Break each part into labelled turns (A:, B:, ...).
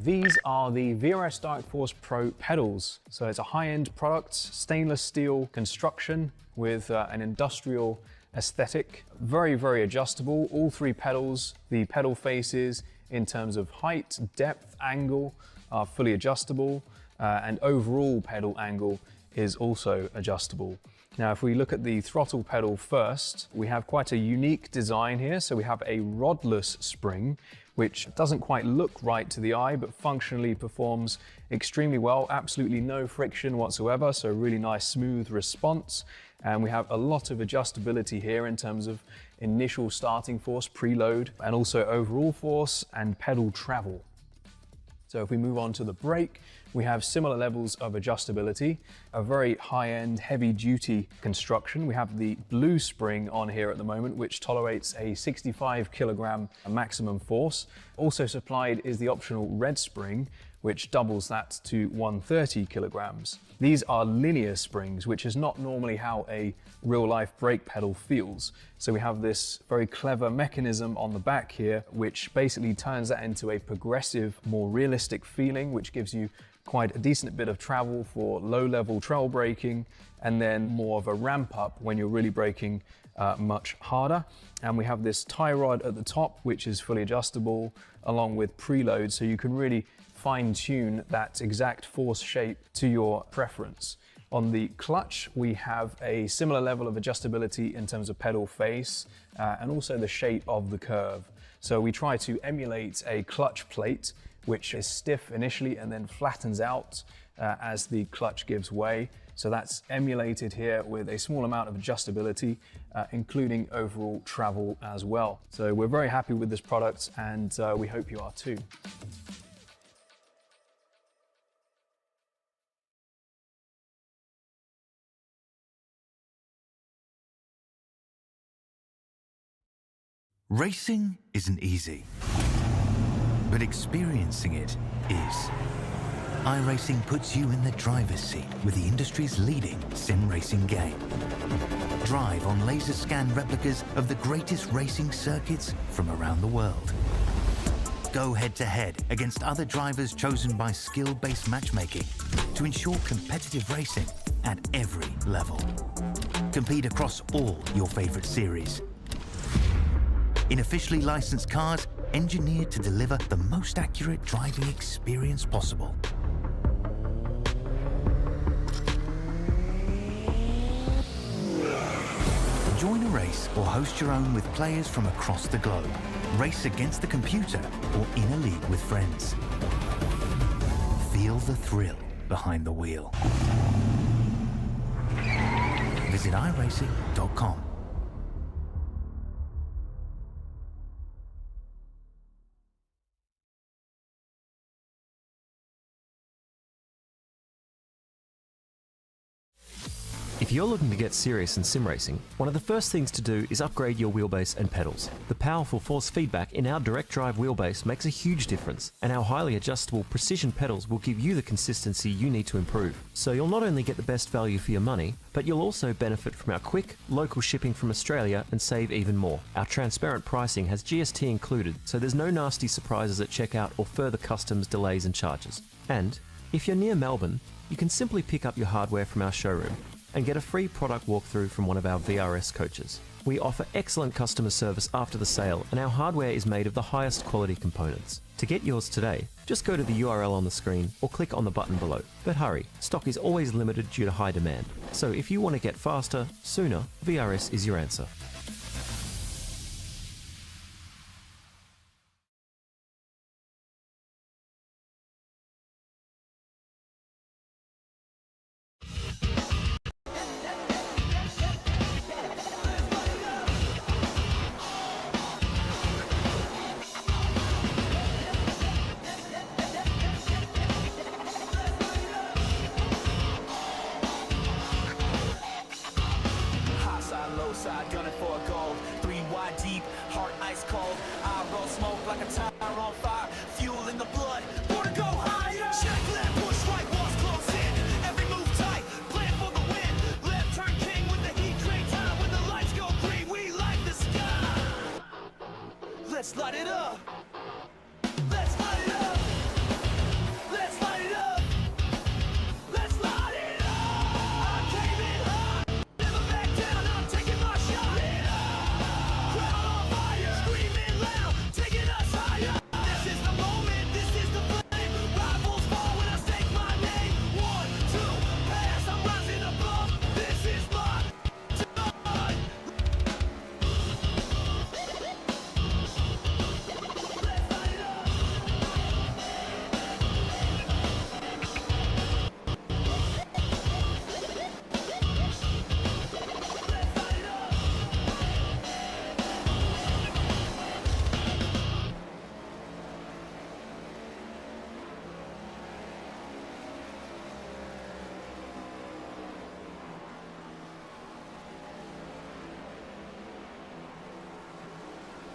A: These are the VRS Direct Force Pro pedals. So it's a high-end product, stainless steel construction with an industrial aesthetic. Very, very adjustable. All three pedals, the pedal faces in terms of height, depth, angle are fully adjustable, and overall pedal angle is also adjustable. Now, if we look at the throttle pedal first, we have quite a unique design here. So we have a rodless spring, which doesn't quite look right to the eye, but functionally performs extremely well. Absolutely no friction whatsoever, so really nice smooth response. And we have a lot of adjustability here in terms of initial starting force, preload, and also overall force and pedal travel. So if we move on to the brake, we have similar levels of adjustability, a very high-end, heavy-duty construction. We have the blue spring on here at the moment, which tolerates a 65 kilogram maximum force. Also supplied is the optional red spring, which doubles that to 130 kilograms. These are linear springs, which is not normally how a real-life brake pedal feels. So we have this very clever mechanism on the back here, which basically turns that into a progressive, more realistic feeling, which gives you quite a decent bit of travel for low-level trail braking, and then more of a ramp up when you're really braking much harder. And we have this tie rod at the top, which is fully adjustable, along with preload, so you can really fine-tune that exact force shape to your preference. On the clutch, we have a similar level of adjustability in terms of pedal face and also the shape of the curve. So we try to emulate a clutch plate, which is stiff initially and then flattens out as the clutch gives way. So that's emulated here with a small amount of adjustability, including overall travel as well. So we're very happy with this product, and we hope you are too.
B: Racing isn't easy, but experiencing it is. iRacing puts you in the driver's seat with the industry's leading sim racing game. Drive on laser scan replicas of the greatest racing circuits from around the world. Go head-to-head against other drivers chosen by skill-based matchmaking to ensure competitive racing at every level. Compete across all your favorite series. In officially licensed cars, engineered to deliver the most accurate driving experience possible. Join a race or host your own with players from across the globe. Race against the computer or in a league with friends. Feel the thrill behind the wheel. Visit IRacing.com.
C: If you're looking to get serious in sim racing, one of the first things to do is upgrade your wheelbase and pedals. The powerful force feedback in our direct drive wheelbase makes a huge difference, and our highly adjustable precision pedals will give you the consistency you need to improve. So you'll not only get the best value for your money, but you'll also benefit from our quick, local shipping from Australia and save even more. Our transparent pricing has GST included, so there's no nasty surprises at checkout or further customs delays and charges. And if you're near Melbourne, you can simply pick up your hardware from our showroom and get a free product walkthrough from one of our VRS coaches. We offer excellent customer service after the sale, and our hardware is made of the highest quality components. To get yours today, just go to the URL on the screen or click on the button below. But hurry, stock is always limited due to high demand. So if you want to get faster, sooner, VRS is your answer.
D: Gunning for a goal, 3 wide deep, heart ice cold. I roll smoke like a tire on fire, fuel in the blood, born to go higher. Check left, push right, walls close in. Every move tight, plan for the win. Left turn king with the heat, train time when the lights go green. We light the sky. Let's light it up. Let's light it up.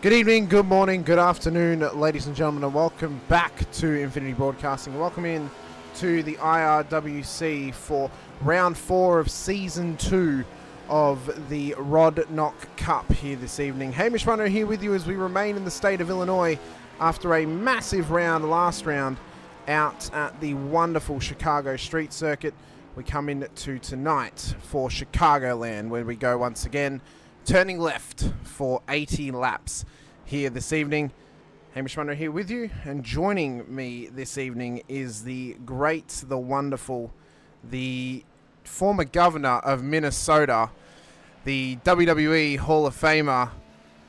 E: Good evening, good morning, good afternoon, ladies and gentlemen, and welcome back to Infinity Broadcasting. Welcome in to the IRWC for round 4 of season 2 of the Rod Knock Cup here this evening. Hamish Munro here with you as we remain in the state of Illinois after a massive round, last round, out at the wonderful Chicago street circuit. We come into tonight for Chicagoland, where we go once again, turning left for 80 laps here this evening. Hamish Munro here with you, and joining me this evening is the great, the wonderful, the former governor of Minnesota, the WWE Hall of Famer,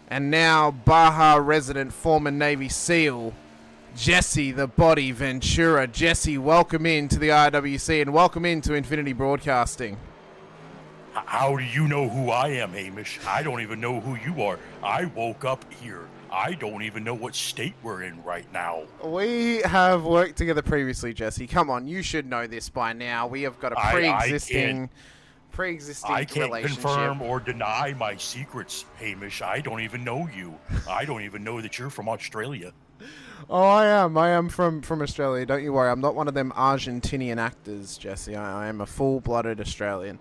E: and now Baja resident, former Navy SEAL, Jesse the Body Ventura. Jesse, welcome in to the IRWC and welcome into Infinity Broadcasting.
F: How do you know who I am, Hamish? I don't even know who you are. I woke up here. I don't even know what state we're in right now.
E: We have worked together previously, Jesse. Come on, you should know this by now. We have got a pre-existing
F: I can't
E: relationship.
F: confirm or deny my secrets, Hamish. I don't even know you. I don't even know that you're from Australia.
E: Oh, I am from Australia. Don't you worry. I'm not one of them Argentinian actors, Jesse. I am a full-blooded Australian.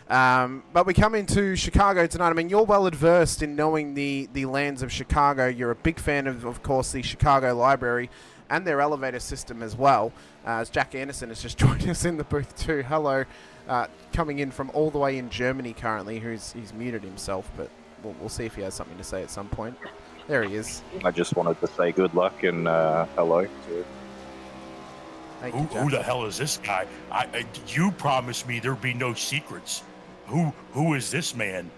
E: But we come into Chicago tonight. I mean, you're well adversed in knowing the lands of Chicago. You're a big fan of course, the Chicago Library and their elevator system as well. As Jack Anderson has just joined us in the booth too. Hello, coming in from all the way in Germany currently. He's muted himself, but we'll see if he has something to say at some point. There he is.
G: I just wanted to say good luck and hello to
E: Thank you, Jack.
F: Who the hell is this guy? You promised me there'd be no secrets. Who is this man?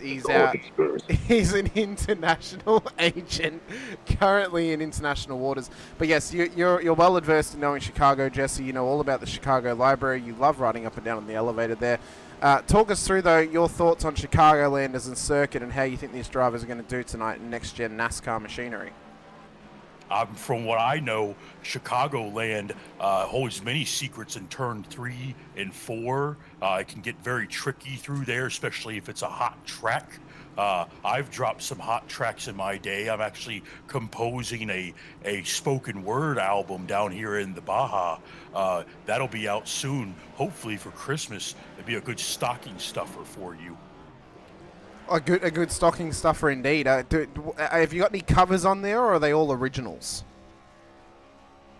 E: He's an international agent currently in international waters. But yes, you're well adversed in knowing Chicago, Jesse. You know all about the Chicago Library. You love riding up and down on the elevator there. Talk us through, though, your thoughts on Chicagoland as a circuit and how you think these drivers are going to do tonight in Next Gen NASCAR machinery.
F: From what I know, Chicagoland holds many secrets in turn 3 and 4. It can get very tricky through there, especially if it's a hot track. I've dropped some hot tracks in my day. I'm actually composing a spoken word album down here in the Baja. That'll be out soon, hopefully for Christmas. It'd be a good stocking stuffer for you.
E: A good stocking stuffer indeed. Have you got any covers on there, or are they all originals?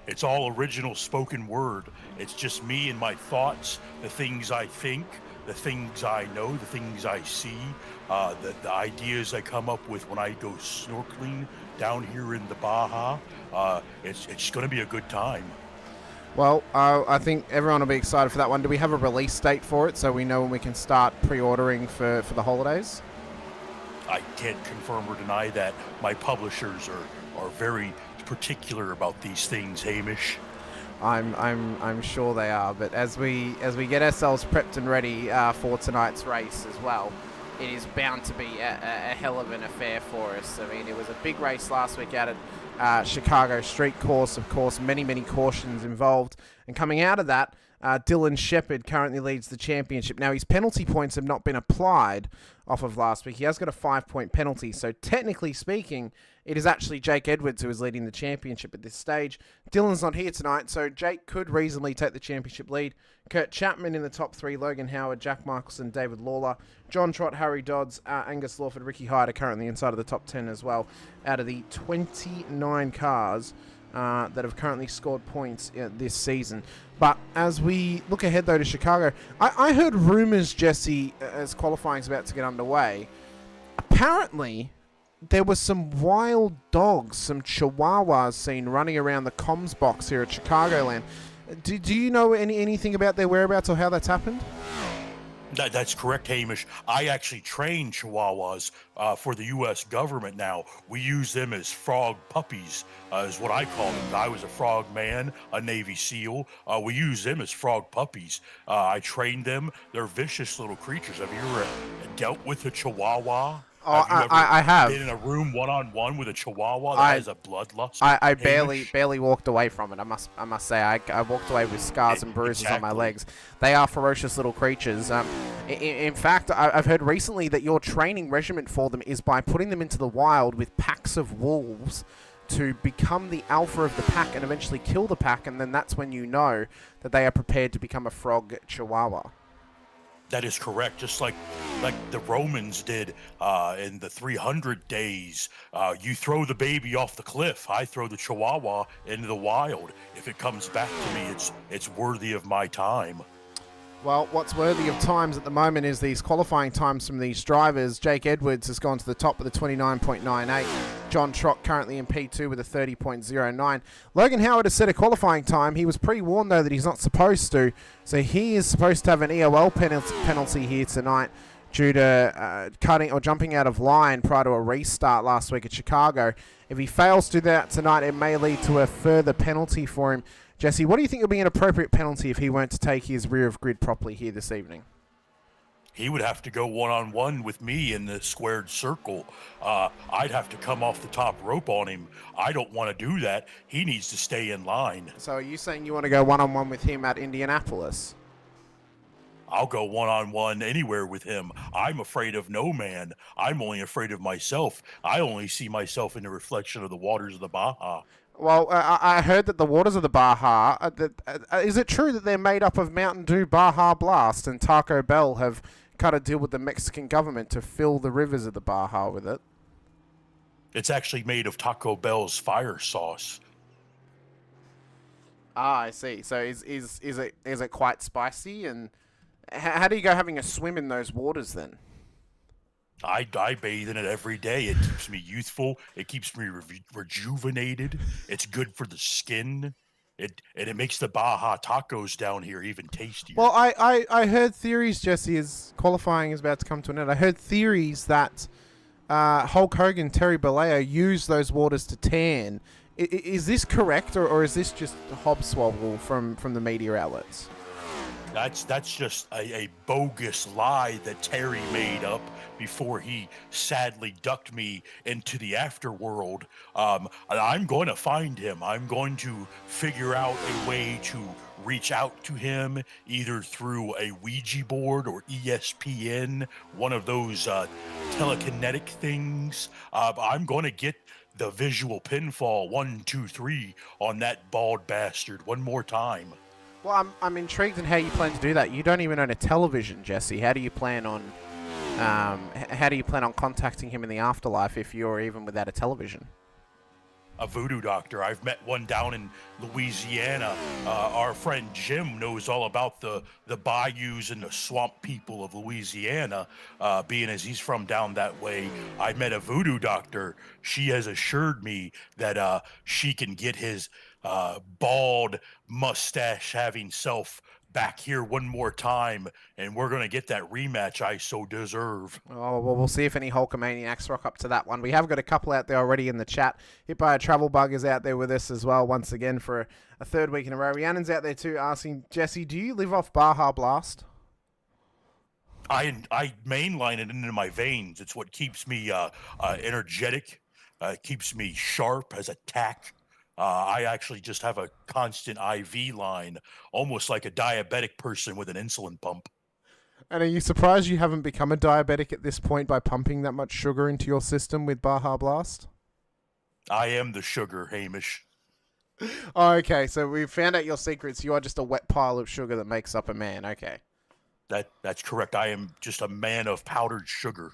F: It's all original spoken word. It's just me and my thoughts, the things I think, the things I know, the things I see, the ideas I come up with when I go snorkeling down here in the Baja. It's going to be a good time.
E: Well, I think everyone will be excited for that one. Do we have a release date for it so we know when we can start pre-ordering for the holidays?
F: I can't confirm or deny that. My publishers are very particular about these things, Hamish.
E: I'm sure they are. But as we get ourselves prepped and ready for tonight's race as well, it is bound to be a hell of an affair for us. I mean, it was a big race last week out at Chicago Street Course. Of course, many cautions involved. And coming out of that, Dylan Shepherd currently leads the championship. Now, his penalty points have not been applied off of last week. He has got a 5-point penalty. So technically speaking, it is actually Jake Edwards who is leading the championship at this stage. Dylan's not here tonight, so Jake could reasonably take the championship lead. Kurt Chapman in the top 3, Logan Howard, Jack Michelson, David Lawler, John Trott, Harry Dodds, Angus Lawford, Ricky Hyde are currently inside of the top 10 as well, out of the 29 cars that have currently scored points this season. But as we look ahead, though, to Chicago, I heard rumours, Jesse, as qualifying is about to get underway. Apparently, there was some wild dogs, some chihuahuas seen running around the comms box here at Chicagoland. Do you know anything about their whereabouts or how that's happened?
F: That's correct, Hamish. I actually train Chihuahuas for the U.S. government now. We use them as frog puppies, is what I call them. I was a frog man, a Navy SEAL. We use them as frog puppies. I trained them. They're vicious little creatures. Have you ever dealt with a Chihuahua?
E: Oh,
F: Have you ever
E: I have.
F: been in a room one-on-one with a Chihuahua that has a bloodlust?
E: I
F: Hamish?
E: barely walked away from it. I must say I walked away with scars and bruises on my
F: Exactly.
E: legs. They are ferocious little creatures. In fact, I've heard recently that your training regimen for them is by putting them into the wild with packs of wolves to become the alpha of the pack and eventually kill the pack, and then that's when you know that they are prepared to become a frog Chihuahua.
F: That is correct. Just like the Romans did in the 300 days. You throw the baby off the cliff. I throw the Chihuahua into the wild. If it comes back to me, it's worthy of my time.
E: Well, what's worthy of times at the moment is these qualifying times from these drivers. Jake Edwards has gone to the top with a 29.98. John Trott currently in P2 with a 30.09. Logan Howard has set a qualifying time. He was pre-warned, though, that he's not supposed to. So he is supposed to have an EOL penalty here tonight due to cutting or jumping out of line prior to a restart last week at Chicago. If he fails to do that tonight, it may lead to a further penalty for him. Jesse, what do you think would be an appropriate penalty if he weren't to take his rear of grid properly here this evening?
F: He would have to go one-on-one with me in the squared circle. I'd have to come off the top rope on him. I don't want to do that. He needs to stay in line.
E: So are you saying you want to go one-on-one with him at Indianapolis?
F: I'll go one-on-one anywhere with him. I'm afraid of no man. I'm only afraid of myself. I only see myself in the reflection of the waters of the Baja.
E: Well, I heard that the waters of the Baja, is it true that they're made up of Mountain Dew Baja Blast and Taco Bell have cut a deal with the Mexican government to fill the rivers of the Baja with it?
F: It's actually made of Taco Bell's fire sauce.
E: Ah, I see. So is it quite spicy? And how do you go having a swim in those waters then?
F: I bathe in it every day. It keeps me youthful. It keeps me rejuvenated. It's good for the skin. It makes the Baja tacos down here even tastier.
E: Well, I heard theories, Jesse, as qualifying is about to come to an end. I heard theories that Hulk Hogan, Terry Bollea used those waters to tan. Is this correct, or is this just hobswabble from the media outlets?
F: That's just a bogus lie that Terry made up before he sadly ducked me into the afterworld. I'm going to find him. I'm going to figure out a way to reach out to him either through a Ouija board or ESPN, one of those telekinetic things. I'm going to get the visual pinfall 1, 2, 3 on that bald bastard one more time.
E: Well, I'm intrigued in how you plan to do that. You don't even own a television, Jesse. How do you plan on contacting him in the afterlife if you're even without a television?
F: A voodoo doctor. I've met one down in Louisiana. Our friend Jim knows all about the bayous and the swamp people of Louisiana, being as he's from down that way. I met a voodoo doctor. She has assured me that she can get his bald mustache having self back here one more time, and we're going to get that rematch I so deserve.
E: Oh, well, we'll see if any Hulkamaniacs rock up to that one. We have got a couple out there already in the chat. Hit by a Travel Bug is out there with us as well, once again, for a third week in a row. Rhiannon's out there too, asking, Jesse, do you live off Baja Blast?
F: I mainline it into my veins. It's what keeps me energetic, keeps me sharp as a tack. I actually just have a constant IV line, almost like a diabetic person with an insulin pump.
E: And are you surprised you haven't become a diabetic at this point by pumping that much sugar into your system with Baja Blast?
F: I am the sugar, Hamish.
E: Oh, okay, so we found out your secrets. You are just a wet pile of sugar that makes up a man. Okay.
F: That's correct. I am just a man of powdered sugar.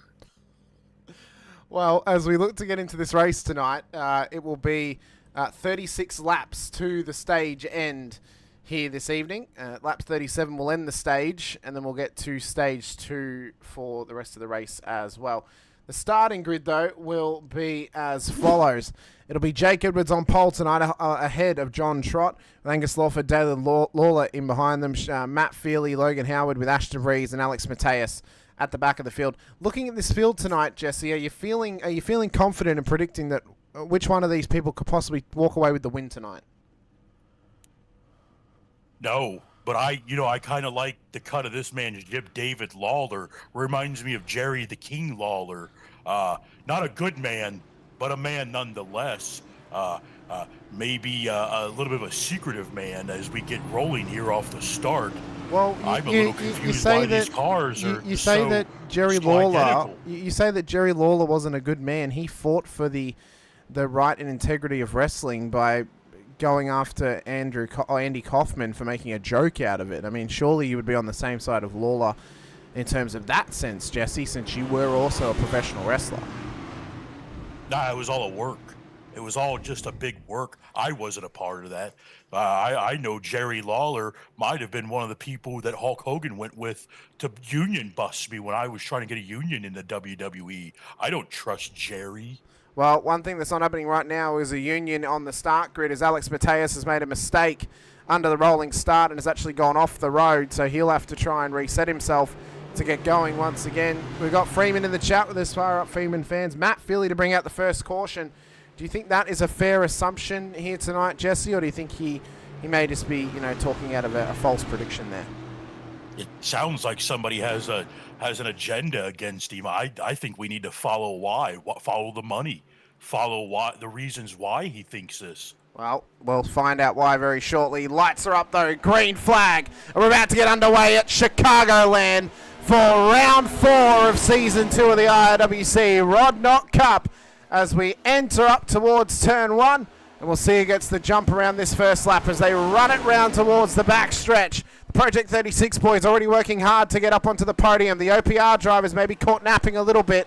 E: Well, as we look to get into this race tonight, it will be 36 laps to the stage end here this evening. Lap 37 will end the stage, and then we'll get to stage 2 for the rest of the race as well. The starting grid, though, will be as follows. It'll be Jake Edwards on pole tonight, ahead of John Trott, with Angus Lawford, David Lawler in behind them, Matt Feely, Logan Howard with Ash DeVries and Alex Mateus at the back of the field. Looking at this field tonight, Jesse, are you feeling confident in predicting that which one of these people could possibly walk away with the win tonight?
F: No, but I kind of like the cut of this man, David Lawler. Reminds me of Jerry the King Lawler. Not a good man, but a man nonetheless. Maybe a little bit of a secretive man as we get rolling here off the start.
E: Well,
F: I'm a little confused why these cars are
E: you say
F: so,
E: that Jerry
F: so
E: Lawler.
F: identical.
E: You say that Jerry Lawler wasn't a good man. He fought for the right and integrity of wrestling by going after Andy Kaufman for making a joke out of it. I mean, surely you would be on the same side of Lawler in terms of that sense, Jesse, since you were also a professional wrestler.
F: Nah, it was all a work. It was all just a big work. I wasn't a part of that. I know Jerry Lawler might have been one of the people that Hulk Hogan went with to union bust me when I was trying to get a union in the WWE. I don't trust Jerry.
E: Well, one thing that's not happening right now is a union on the start grid, as Alex Mateus has made a mistake under the rolling start and has actually gone off the road, so he'll have to try and reset himself to get going once again. We've got Freeman in the chat with us, Fire Up Freeman fans. Matt Philly to bring out the first caution. Do you think that is a fair assumption here tonight, Jesse, or do you think he may just be, talking out of a false prediction there?
F: It sounds like somebody has an agenda against him. I think we need to follow follow the money, follow the reasons why he thinks this.
E: Well, we'll find out why very shortly. Lights are up, though. Green flag. We're about to get underway at Chicagoland for round 4 of season 2 of the IRWC Rod Knott Cup as we enter up towards turn 1. And we'll see who gets the jump around this first lap as they run it round towards the back stretch. The Project 36 boys already working hard to get up onto the podium. The OPR drivers may be caught napping a little bit,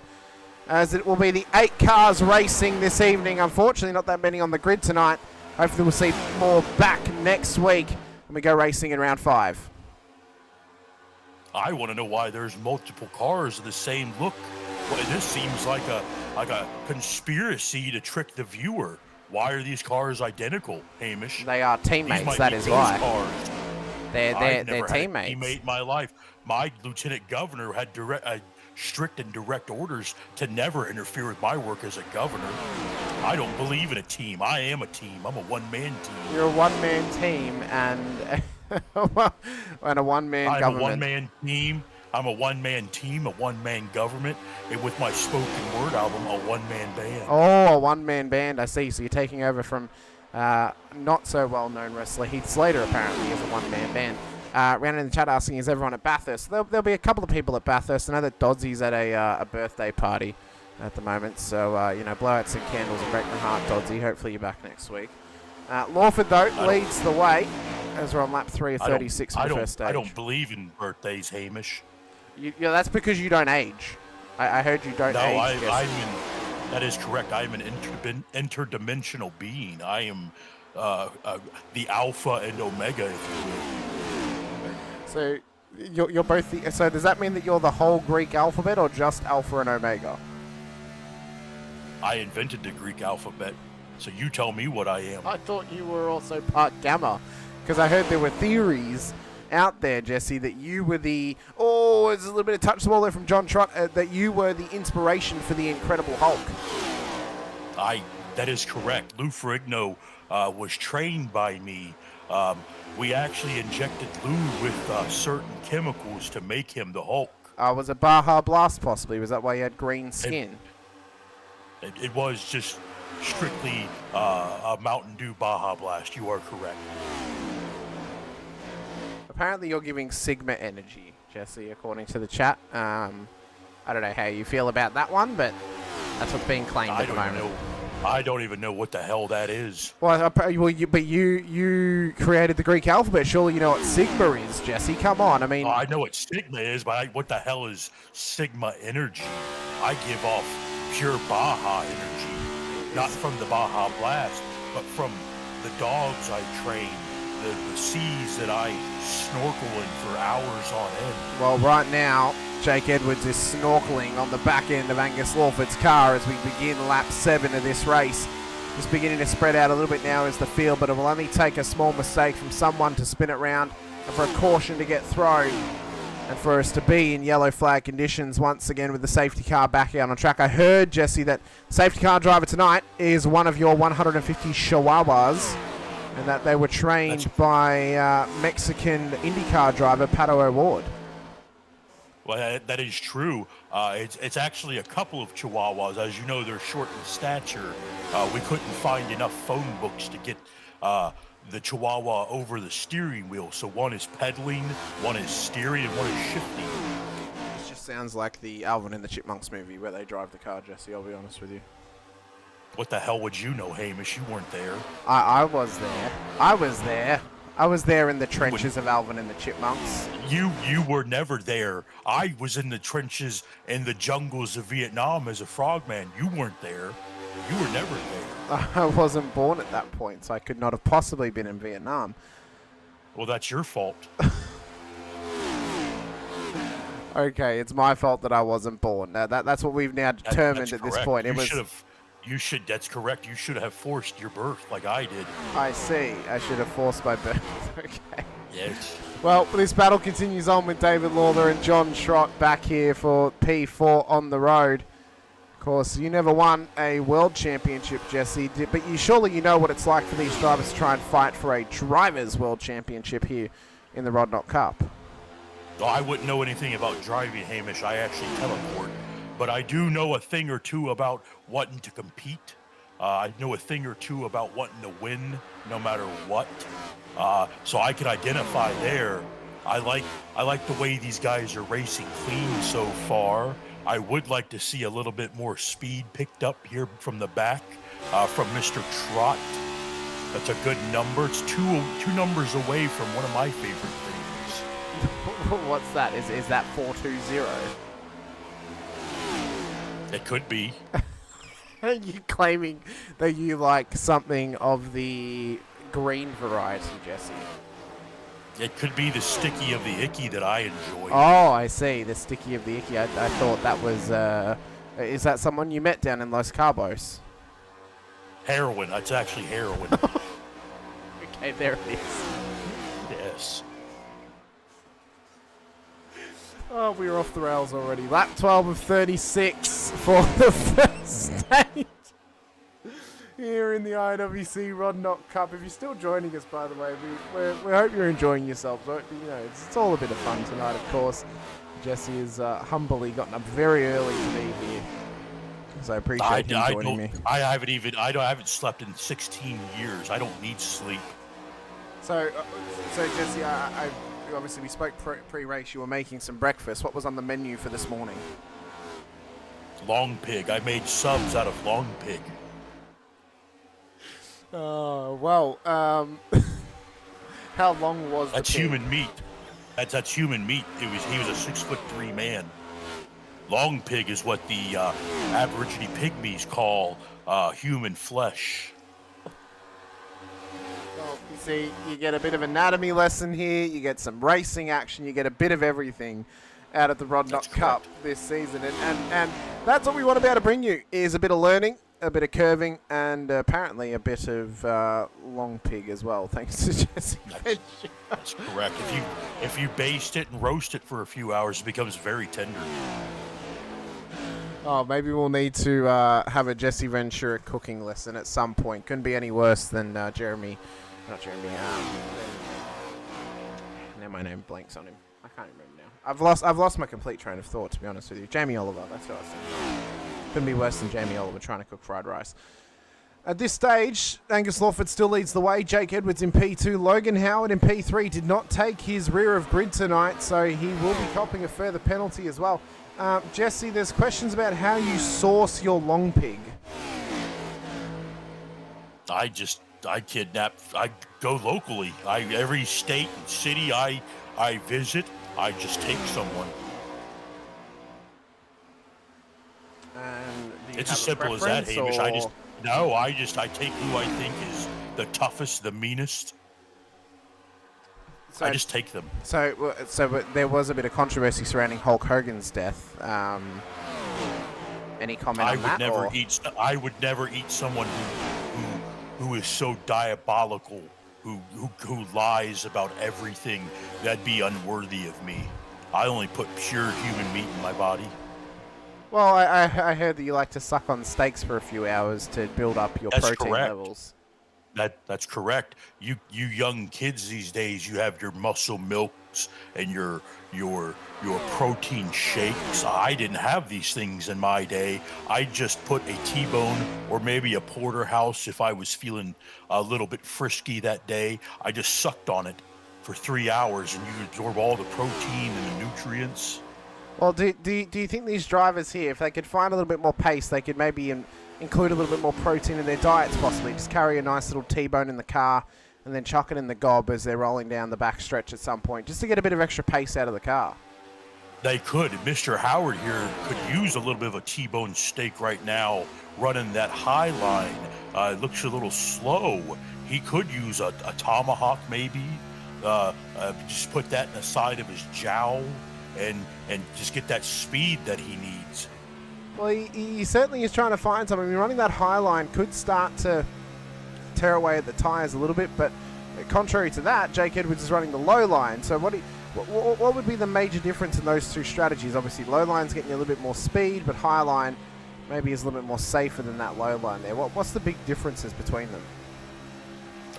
E: as it will be the 8 cars racing this evening. Unfortunately, not that many on the grid tonight. Hopefully we'll see more back next week when we go racing in round 5.
F: I want to know why there's multiple cars of the same look. Well, this seems like a conspiracy to trick the viewer. Why are these cars identical, Hamish?
E: They are teammates, that is why.
F: Cars.
E: They're teammates.
F: Teammate in my life. My lieutenant governor had strict and direct orders to never interfere with my work as a governor. I don't believe in a team. I am a team. I'm a one-man team.
E: You're a one-man team and a one-man government.
F: I'm a one-man team. I'm a one-man team, a one-man government, and with my spoken word album, a one-man band.
E: Oh, a one-man band, I see. So you're taking over from not so well-known wrestler Heath Slater, apparently, as a one-man band. Round in the chat asking, is everyone at Bathurst? There'll be a couple of people at Bathurst. I know that Dodsy's at a birthday party at the moment, so, blow out some candles and break my heart, Dodsy. Hopefully you're back next week. Lawford, though, leads the way as we're on lap 3 of 36 for the first stage.
F: I don't believe in birthdays, Hamish.
E: That's because you don't age. I heard you don't age.
F: That is correct. I am an interdimensional being. I am the alpha and omega, if you will.
E: So you're both so does that mean that you're the whole Greek alphabet or just alpha and omega?
F: I invented the Greek alphabet, so you tell me what I am.
E: I thought you were also part gamma, because I heard there were theories out there, Jesse, that you were there's a little bit of touch the ball there from John Trott, that you were the inspiration for the Incredible Hulk.
F: That is correct. Lou Ferrigno was trained by me. We actually injected Lou with certain chemicals to make him the Hulk.
E: Was it Baja Blast possibly? Was that why you had green skin?
F: It was just strictly a Mountain Dew Baja Blast. You are correct.
E: Apparently you're giving Sigma energy, Jesse, according to the chat. I don't know how you feel about that one, but that's what's being claimed at the moment.
F: I don't even know what the hell that is.
E: Well, you created the Greek alphabet. Surely you know what Sigma is, Jesse. Come on, I mean...
F: I know what Sigma is, but what the hell is Sigma energy? I give off pure Baja energy. Not from the Baja Blast, but from the dogs I train, the seas that I snorkel in for hours on end.
E: Well, right now, Jake Edwards is snorkeling on the back end of Angus Lawford's car as we begin lap 7 of this race. Just beginning to spread out a little bit now is the field, but it will only take a small mistake from someone to spin it round and for a caution to get thrown and for us to be in yellow flag conditions once again with the safety car back out on track. I heard, Jesse, that safety car driver tonight is one of your 150 Chihuahuas and that they were trained by Mexican IndyCar driver Pato O'Ward.
F: Well, that is true. It's actually a couple of Chihuahuas. As you know, they're short in stature. We couldn't find enough phone books to get the Chihuahua over the steering wheel. So one is pedaling, one is steering, and one is shifting.
E: This just sounds like the Alvin and the Chipmunks movie where they drive the car, Jesse, I'll be honest with you.
F: What the hell would you know, Hamish? You weren't there.
E: I was there. I was there. I was there in the trenches of Alvin and the Chipmunks.
F: You were never there. I was in the trenches in the jungles of Vietnam as a frogman. You weren't there. You were never there.
E: I wasn't born at that point, so I could not have possibly been in Vietnam.
F: Well, that's your fault.
E: Okay, it's my fault that I wasn't born. Now, that's what we've now determined at this point.
F: That's correct. You should have forced your birth like I did.
E: I see. I should have forced my birth. Okay.
F: Yes.
E: Well, this battle continues on with David Lawler and John Trott back here for P4 on the road. Of course, you never won a world championship, Jesse, but surely you know what it's like for these drivers to try and fight for a drivers' world championship here in the Rodnott Cup.
F: Well, I wouldn't know anything about driving, Hamish. I actually teleport. But I do know a thing or two about wanting to compete. I know a thing or two about wanting to win no matter what. So I can identify there. I like the way these guys are racing clean so far. I would like to see a little bit more speed picked up here from the back from Mr. Trott. That's a good number. It's two numbers away from one of my favorite things.
E: What's that? Is that 420?
F: It could be.
E: Are you claiming that you like something of the green variety, Jesse?
F: It could be the sticky of the icky that I enjoy.
E: Oh, I see. The sticky of the icky. I thought that was... is that someone you met down in Los Cabos?
F: Heroin. It's actually heroin.
E: Okay, there it is.
F: Yes.
E: Oh, we were off the rails already. Lap 12 of 36 for the first stage here in the IRWC Rodnott Cup. If you're still joining us, by the way, we hope you're enjoying yourselves. It's all a bit of fun tonight, of course. Jesse has humbly gotten up very early to be here, so I appreciate him joining me.
F: I haven't slept in 16 years. I don't need sleep.
E: So Jesse, obviously, we spoke pre-race. You were making some breakfast. What was on the menu for this morning?
F: Long pig. I made subs out of long pig.
E: Oh, well, how long was
F: That's
E: the pig?
F: human meat. That's human meat. He was a 6'3" man. Long pig is what the Aborigine pygmies call human flesh.
E: Well, you see, you get a bit of anatomy lesson here, you get some racing action, you get a bit of everything out of the Rodnott Cup this season. And that's what we want to be able to bring you, is a bit of learning, a bit of curving, and apparently a bit of long pig as well, thanks to Jesse.
F: That's correct. If you baste it and roast it for a few hours, it becomes very tender.
E: Oh, maybe we'll need to have a Jesse Ventura cooking lesson at some point. Couldn't be any worse than Jeremy. Not Jeremy. Now my name blanks on him. I can't remember now. I've lost my complete train of thought, to be honest with you. Jamie Oliver, that's what I was thinking. Couldn't be worse than Jamie Oliver trying to cook fried rice. At this stage, Angus Lawford still leads the way. Jake Edwards in P2. Logan Howard in P3 did not take his rear of grid tonight, so he will be copping a further penalty as well. Jesse, there's questions about how you source your long pig.
F: I go locally. Every state and city I visit, I just take someone.
E: And
F: It's as simple as that, Hamish. I take who I think is the toughest, the meanest. I just take them.
E: So there was a bit of controversy surrounding Hulk Hogan's death. Any comment on that?
F: I would never eat someone who is so diabolical, who lies about everything. That'd be unworthy of me. I only put pure human meat in my body.
E: Well, I heard that you like to suck on steaks for a few hours to build up your protein levels.
F: That's correct. You young kids these days, you have your muscle milks and your protein shakes. I didn't have these things in my day. I just put a T-bone or maybe a porterhouse if I was feeling a little bit frisky that day. I just sucked on it for 3 hours and you absorb all the protein and the nutrients.
E: Well, do you think these drivers here, if they could find a little bit more pace, they could maybe include a little bit more protein in their diets possibly? Just carry a nice little T-bone in the car and then chuck it in the gob as they're rolling down the back stretch at some point, just to get a bit of extra pace out of the car.
F: They could. Mr. Howard here could use a little bit of a T-bone steak right now, running that high line. It looks a little slow. He could use a tomahawk maybe. Just put that in the side of his jowl and just get that speed that he needs.
E: Well, he certainly is trying to find something. I mean, running that high line could start to tear away at the tyres a little bit, but contrary to that, Jake Edwards is running the low line. So what would be the major difference in those two strategies? Obviously, low line's getting you a little bit more speed, but high line maybe is a little bit more safer than that low line there. What's the big differences between them?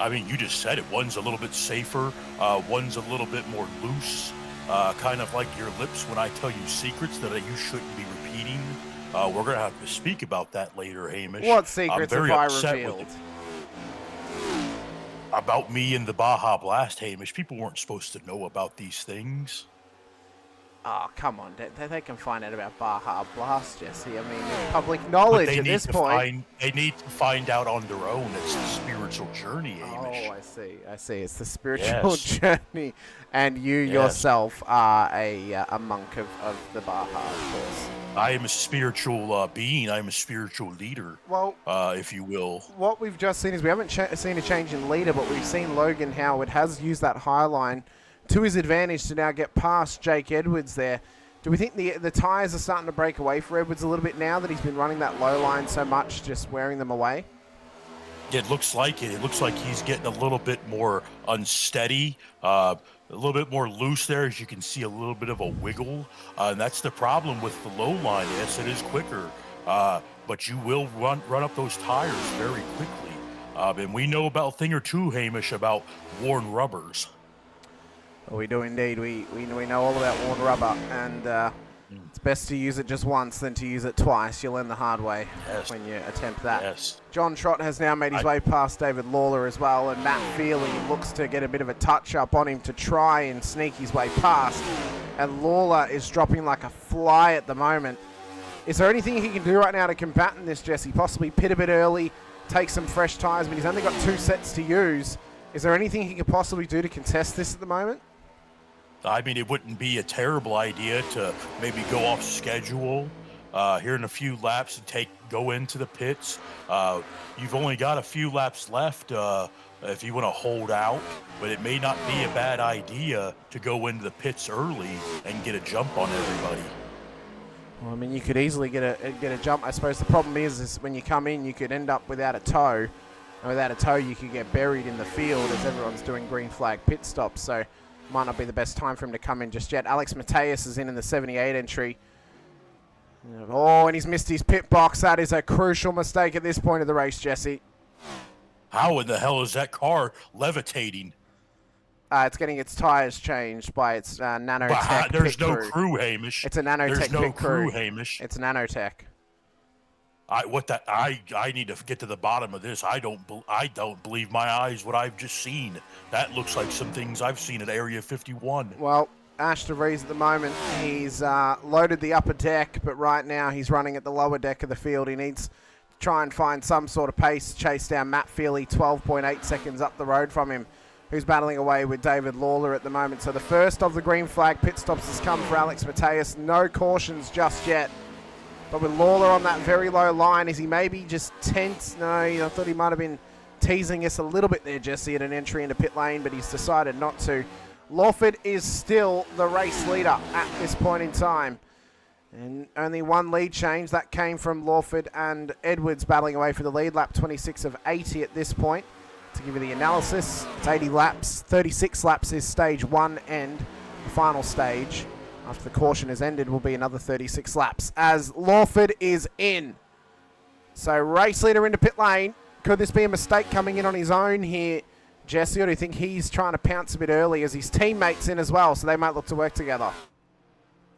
F: I mean, you just said it. One's a little bit safer. One's a little bit more loose. Kind of like your lips when I tell you secrets that you shouldn't be repeating. We're going to have to speak about that later, Hamish.
E: What secrets have I revealed?
F: About me and the Baja Blast, Hamish. People weren't supposed to know about these things.
E: Oh, come on. They can find out about Baja Blast, Jesse. I mean, it's public knowledge at this point.
F: They need to find out on their own. It's the spiritual journey, Hamish.
E: Oh, I see. It's the spiritual journey. And you yourself are a monk of the Baja, of course.
F: I am a spiritual being. I'm a spiritual leader,
E: well,
F: if you will.
E: What we've just seen is we haven't seen a change in leader, but we've seen Logan Howard has used that high line to his advantage to now get past Jake Edwards there. Do we think the tyres are starting to break away for Edwards a little bit now that he's been running that low line so much, just wearing them away?
F: It looks like it. It looks like he's getting a little bit more unsteady, a little bit more loose there. As you can see, a little bit of a wiggle. And that's the problem with the low line. Yes, it is quicker, but you will run up those tires very quickly. And we know about a thing or two, Hamish, about worn rubbers.
E: We do indeed. We know all about worn rubber, and it's best to use it just once than to use it twice. You'll learn the hard way when you attempt that.
F: Yes.
E: John Trott has now made his way past David Lawler as well, and Matt Feely looks to get a bit of a touch-up on him to try and sneak his way past. And Lawler is dropping like a fly at the moment. Is there anything he can do right now to combat in this, Jesse? Possibly pit a bit early, take some fresh tyres, but he's only got 2 sets to use. Is there anything he could possibly do to contest this at the moment?
F: I mean, it wouldn't be a terrible idea to maybe go off schedule here in a few laps and go into the pits. You've only got a few laps left if you want to hold out, but it may not be a bad idea to go into the pits early and get a jump on everybody.
E: Well, I mean, you could easily get a jump. I suppose the problem is when you come in, you could end up without a tow. And without a tow, you could get buried in the field as everyone's doing green flag pit stops. So might not be the best time for him to come in just yet. Alex Mateus is in the 78 entry. Oh, and he's missed his pit box. That is a crucial mistake at this point of the race, Jesse.
F: How in the hell is that car levitating?
E: It's getting its tires changed by its nanotech.
F: There's no crew, Hamish.
E: It's a nanotech.
F: There's no crew, Hamish.
E: It's nanotech.
F: I need to get to the bottom of this. I don't believe my eyes what I've just seen. That looks like some things I've seen at Area 51.
E: Well, Ash DeVries at the moment, he's loaded the upper deck, but right now he's running at the lower deck of the field. He needs to try and find some sort of pace to chase down Matt Feely, 12.8 seconds up the road from him, who's battling away with David Lawler at the moment. So the first of the green flag pit stops has come for Alex Mateus. No cautions just yet. But with Lawler on that very low line, is he maybe just tense? No, I thought he might have been teasing us a little bit there, Jesse, at an entry into pit lane, but he's decided not to. Lawford is still the race leader at this point in time. And only one lead change. That came from Lawford and Edwards battling away for the lead. Lap 26 of 80 at this point. To give you the analysis, it's 80 laps. 36 laps is stage 1 and the final stage. After the caution has ended, will be another 36 laps as Lawford is in. So race leader into pit lane. could this be a mistake coming in on his own here, Jesse, or do you think he's trying to pounce a bit early as his teammates in as well, so they might look to work together?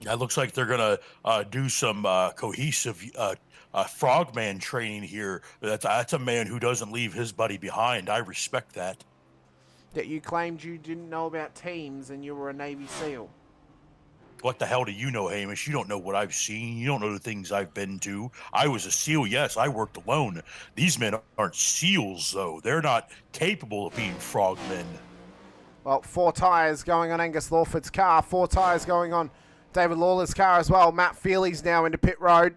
F: It looks like they're going to do some cohesive frogman training here. That's a man who doesn't leave his buddy behind. I respect that.
E: That you claimed you didn't know about teams and you were a Navy SEAL.
F: What the hell do you know, Hamish? You don't know what I've seen. You don't know the things I've been to. I was a SEAL, yes. I worked alone. These men aren't SEALs, though. They're not capable of being frogmen.
E: Well, 4 tyres going on Angus Lawford's car. 4 tyres going on David Lawler's car as well. Matt Feely's now into pit road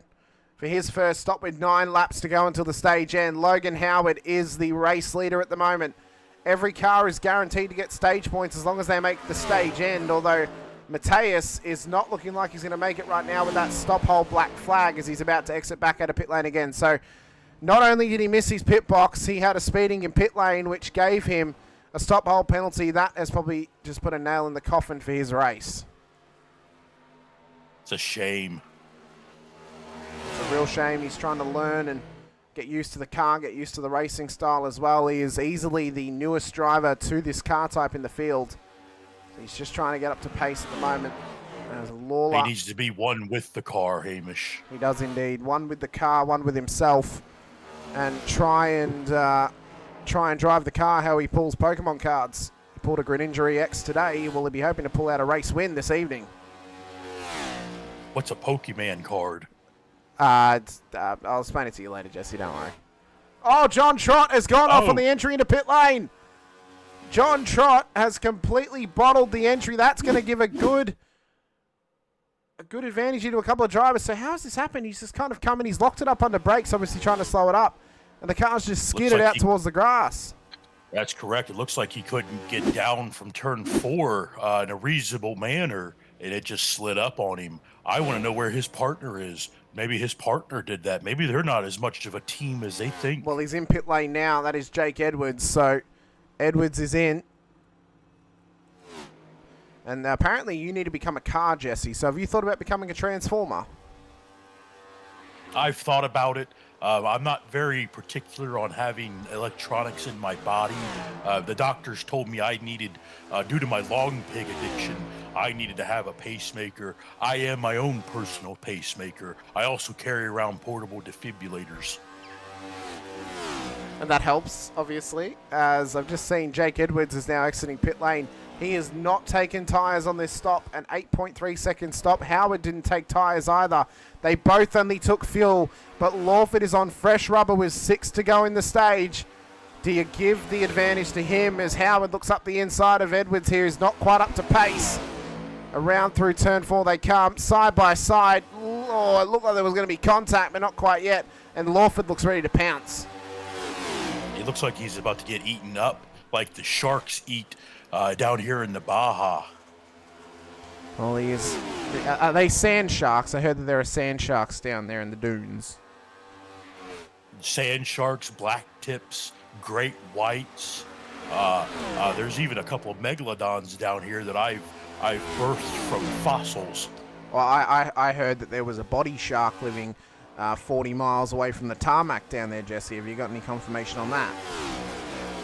E: for his first stop with 9 laps to go until the stage end. Logan Howard is the race leader at the moment. Every car is guaranteed to get stage points as long as they make the stage end, although Mateus is not looking like he's going to make it right now with that stop hole black flag as he's about to exit back out of pit lane again. So not only did he miss his pit box, he had a speeding in pit lane, which gave him a stop hole penalty. That has probably just put a nail in the coffin for his race.
F: It's a shame.
E: It's a real shame. He's trying to learn and get used to the car, get used to the racing style as well. He is easily the newest driver to this car type in the field. He's just trying to get up to pace at the moment. As Lawler,
F: He needs to be one with the car, Hamish.
E: He does indeed. One with the car, one with himself, and try and drive the car how he pulls Pokemon cards. He pulled a Grid Injury X today. Will he be hoping to pull out a race win this evening?
F: What's a Pokemon card?
E: I'll explain it to you later, Jesse. Don't worry. Oh, John Trott has gone off on the entry into pit lane. John Trott has completely bottled the entry. That's going to give a good advantage into a couple of drivers. So how has this happened? He's just kind of come and he's locked it up under brakes, obviously trying to slow it up. And the car's just skidded out towards the grass.
F: That's correct. It looks like he couldn't get down from turn 4 in a reasonable manner, and it just slid up on him. I want to know where his partner is. Maybe his partner did that. Maybe they're not as much of a team as they think.
E: Well, he's in pit lane now. That is Jake Edwards. So Edwards is in. And apparently you need to become a car, Jesse. So have you thought about becoming a transformer?
F: I've thought about it. I'm not very particular on having electronics in my body. The doctors told me I needed, due to my long pig addiction, I needed to have a pacemaker. I am my own personal pacemaker. I also carry around portable defibrillators.
E: And that helps, obviously, as I've just seen Jake Edwards is now exiting pit lane. He has not taken tyres on this stop, an 8.3 second stop. Howard didn't take tyres either. They both only took fuel, but Lawford is on fresh rubber with 6 to go in the stage. Do you give the advantage to him as Howard looks up the inside of Edwards here? He's not quite up to pace. Around through turn 4 they come, side by side. Oh, it looked like there was going to be contact, but not quite yet. And Lawford looks ready to pounce.
F: It looks like he's about to get eaten up like the sharks eat down here in the Baja.
E: Well, he is. Are they sand sharks? I heard that there are sand sharks down there in the dunes.
F: Sand sharks, black tips, great whites. There's even a couple of megalodons down here that I've birthed from fossils.
E: Well, I heard that there was a body shark living 40 miles away from the tarmac down there, Jesse. Have you got any confirmation on that?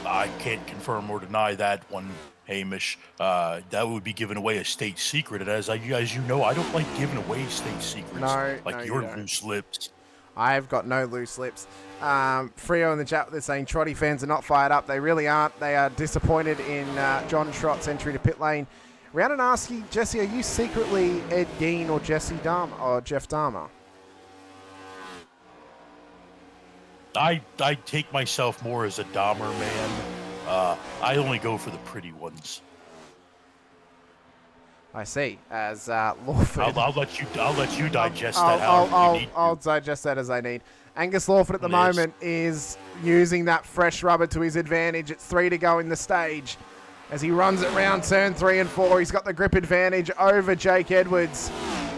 F: I can't confirm or deny that one, Hamish. That would be giving away a state secret, and as you know, I don't like giving away state secrets like your loose lips.
E: I've got no loose lips. Frio in the chat, they're saying Trotty fans are not fired up. They really aren't. They are disappointed in John Trott's entry to pit lane. Rhiannon asks you, Jesse, are you secretly Ed Gein or Jeff Dahmer?
F: I take myself more as a Dahmer man. I only go for the pretty ones.
E: I see. As Lawford,
F: I'll let you digest that.
E: I'll digest that as I need. Angus Lawford at the moment is using that fresh rubber to his advantage. It's 3 to go in the stage. As he runs it round turn 3 and 4, he's got the grip advantage over Jake Edwards.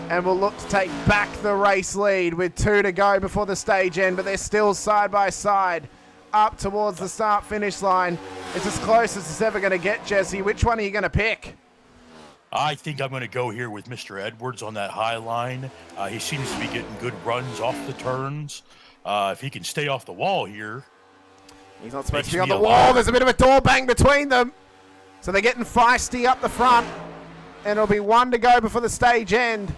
E: And will look to take back the race lead with 2 to go before the stage end, but they're still side by side up towards the start-finish line. It's as close as it's ever going to get, Jesse. Which one are you going to pick?
F: I think I'm going to go here with Mr. Edwards on that high line. He seems to be getting good runs off the turns. If he can stay off the wall here.
E: He's not supposed
F: Makes
E: to be on
F: me
E: the
F: a
E: wall.
F: laugh.
E: There's a bit of a door bang between them. So they're getting feisty up the front. And it'll be one to go before the stage end.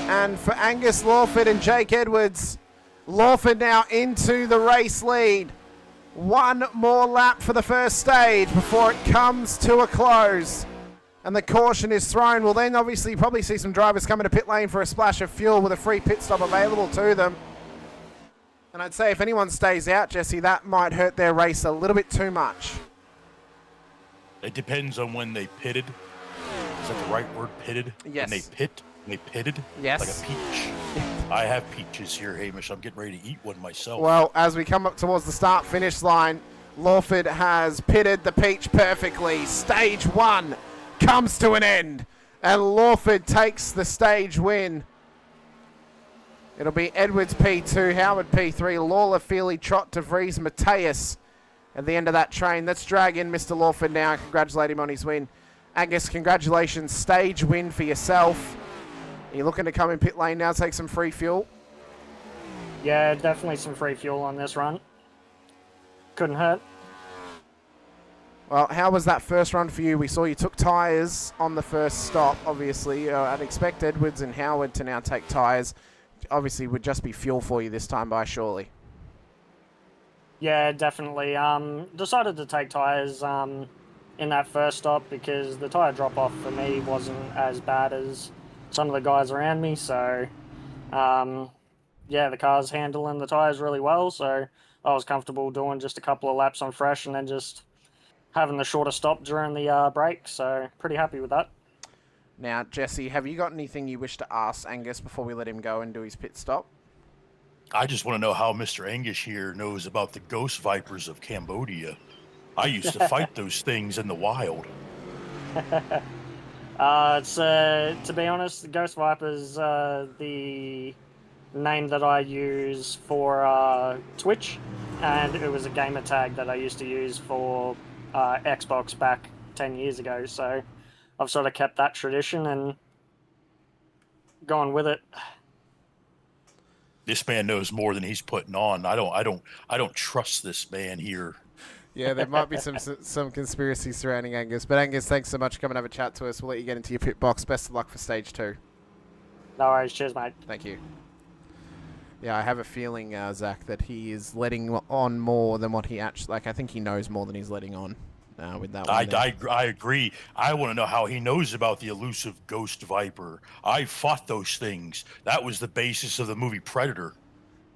E: And for Angus Lawford and Jake Edwards, Lawford now into the race lead. One more lap for the first stage before it comes to a close. And the caution is thrown. We'll then obviously probably see some drivers coming to pit lane for a splash of fuel with a free pit stop available to them. And I'd say if anyone stays out, Jesse, that might hurt their race a little bit too much.
F: It depends on when they pitted. Is that the right word, pitted?
E: Yes.
F: When they pitted?
E: Yes.
F: Like a peach. I have peaches here, Hamish. I'm getting ready to eat one myself.
E: Well, as we come up towards the start-finish line, Lawford has pitted the peach perfectly. Stage 1 comes to an end, and Lawford takes the stage win. It'll be Edwards P2, Howard P3, Lawler, Feely, Trott, DeVries, Mateus at the end of that train. Let's drag in Mr. Lawford now and congratulate him on his win. Angus, congratulations. Stage win for yourself. Are you looking to come in pit lane now, take some free fuel?
H: Yeah, definitely some free fuel on this run. Couldn't hurt.
E: Well, how was that first run for you? We saw you took tyres on the first stop, obviously. I'd expect Edwards and Howard to now take tyres. Obviously, would just be fuel for you this time by, surely.
H: Yeah, definitely. Decided to take tyres in that first stop because the tyre drop-off for me wasn't as bad as some of the guys around me. So, yeah, the car's handling the tyres really well. So I was comfortable doing just a couple of laps on fresh and then just having the shorter stop during the break. So pretty happy with that.
E: Now, Jesse, have you got anything you wish to ask Angus before we let him go and do his pit stop?
F: I just want to know how Mr. Angus here knows about the ghost vipers of Cambodia. I used to fight those things in the wild.
H: It's to be honest, the Ghost Viper's the name that I use for Twitch, and it was a gamer tag that I used to use for Xbox back 10 years ago. So I've sort of kept that tradition and gone with it.
F: This man knows more than he's putting on. I don't trust this man here.
E: Yeah, there might be some conspiracy surrounding Angus. But Angus, thanks so much for coming and have a chat to us. We'll let you get into your pit box. Best of luck for stage 2.
H: No worries. Cheers, mate.
E: Thank you. Yeah, I have a feeling, Zach, that he is letting on more than what he actually... Like, I think he knows more than he's letting on with that one.
F: I agree. I want to know how he knows about the elusive ghost viper. I fought those things. That was the basis of the movie Predator.